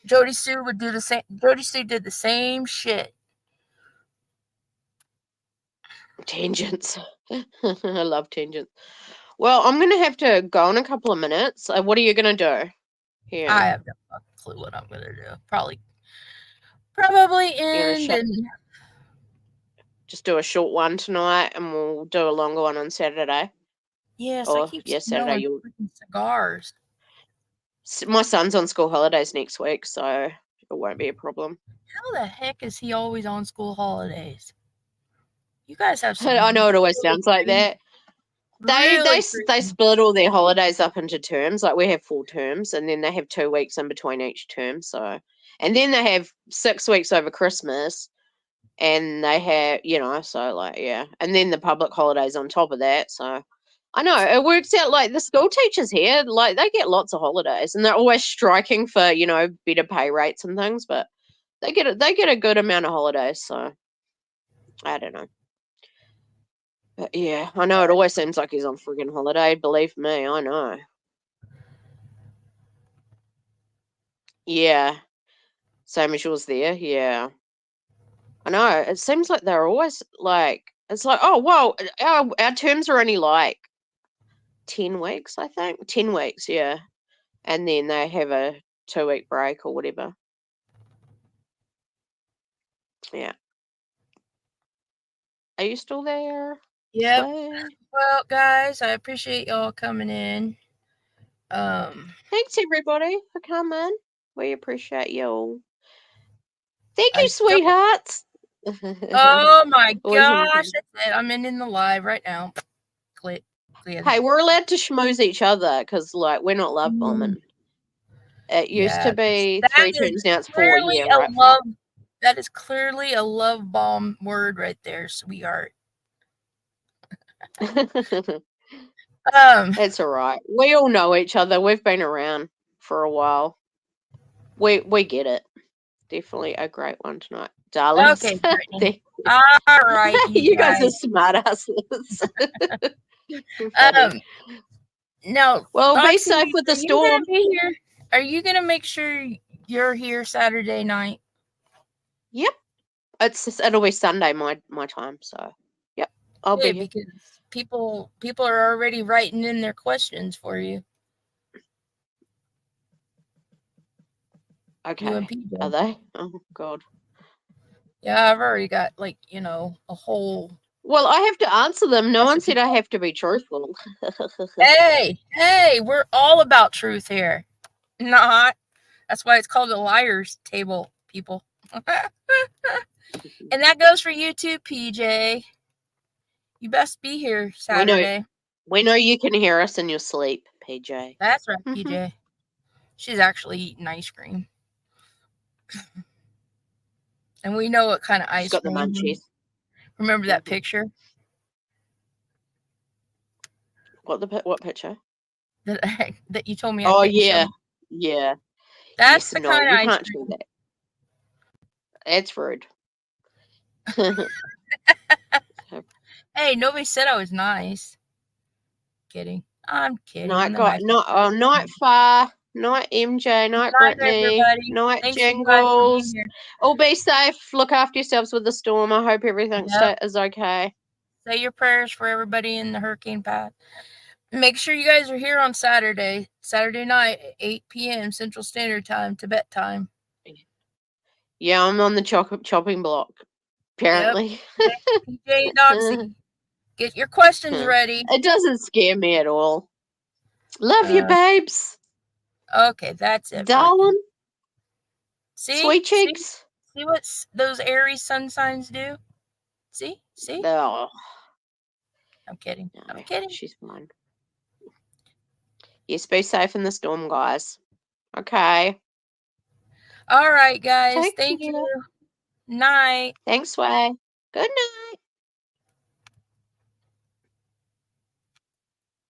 Jody Sue would do the same. Jody Sue did the same shit. Tangents. I love tangents. Well, I'm going to have to go in a couple of minutes. What are you going to do? Here. I have no clue what I'm going to do. Probably end and just do a short one tonight, and we'll do a longer one on Saturday. Yes, I keep Saturday. Cigars. My son's on school holidays next week, so it won't be a problem. How the heck is he always on school holidays? You guys have some. I know it always sounds like that. They split all their holidays up into terms. Like, we have 4 terms, and then they have 2 weeks in between each term. So, and then they have 6 weeks over Christmas, and they have, so like, yeah. And then the public holidays on top of that. So I know it works out. Like, the school teachers here, like, they get lots of holidays, and they're always striking for, better pay rates and things, but they get a good amount of holidays. So I don't know. But yeah, I know it always seems like he's on friggin' holiday. Believe me, I know. Yeah. Same as yours there. Yeah. I know. It seems like they're always like, it's like, oh, well, our terms are only like 10 weeks, I think. 10 weeks, yeah. And then they have a 2-week break or whatever. Yeah. Are you still there? Yep. Well, guys, I appreciate y'all coming in. Thanks, everybody, for coming. We appreciate you. Thank you, sweethearts. Oh my gosh, I'm in the live right now. Click. Hey, we're allowed to schmooze each other because, like, we're not love bombing. It used to be 3 terms, now it's 4. Yeah, right. That is clearly a love bomb word right there, sweetheart. It's all right. We all know each other. We've been around for a while. We get it. Definitely a great one tonight, darlings. Okay, Brittany. All right, you guys are smart asses. Now, well, be safe with the storm. Are you gonna make sure you're here Saturday night? Yep. It'll be Sunday my time, so yep. I'll be here. Because people are already writing in their questions for you. Okay. Are they? Oh God. Yeah, I've already got a whole. Well, I have to answer them. No one said I have to be truthful. Hey, we're all about truth here. Not. That's why it's called the LIARZ Table, people. And that goes for you too, PJ. You best be here Saturday. We know you can hear us in your sleep, PJ. That's right, PJ. She's actually eating ice cream. And we know what kind of ice cream. She's got the munchies. Remember that picture? What picture? That you told me. Oh yeah, yeah. That's the kind of you ice can't cream. do that. That's rude. Hey, nobody said I was nice. Kidding. I'm kidding. Night Far, night MJ, night Brittany, everybody. night Thanks Jingles. All be safe. Look after yourselves with the storm. I hope everything is okay. Say your prayers for everybody in the hurricane path. Make sure you guys are here on Saturday night at 8 p.m. Central Standard Time, Tibet time. Yeah, I'm on the chopping block, apparently. Yep. PJ and Doxy, get your questions ready. It doesn't scare me at all. Love you, babes. Okay, that's it. Darling. See? Sweet cheeks. See what those Aries sun signs do? See? Oh. I'm kidding. No, I'm kidding. She's fine. Yes, be safe in the storm, guys. Okay. All right, guys. Thank you. Night. Thanks, Sway. Good night.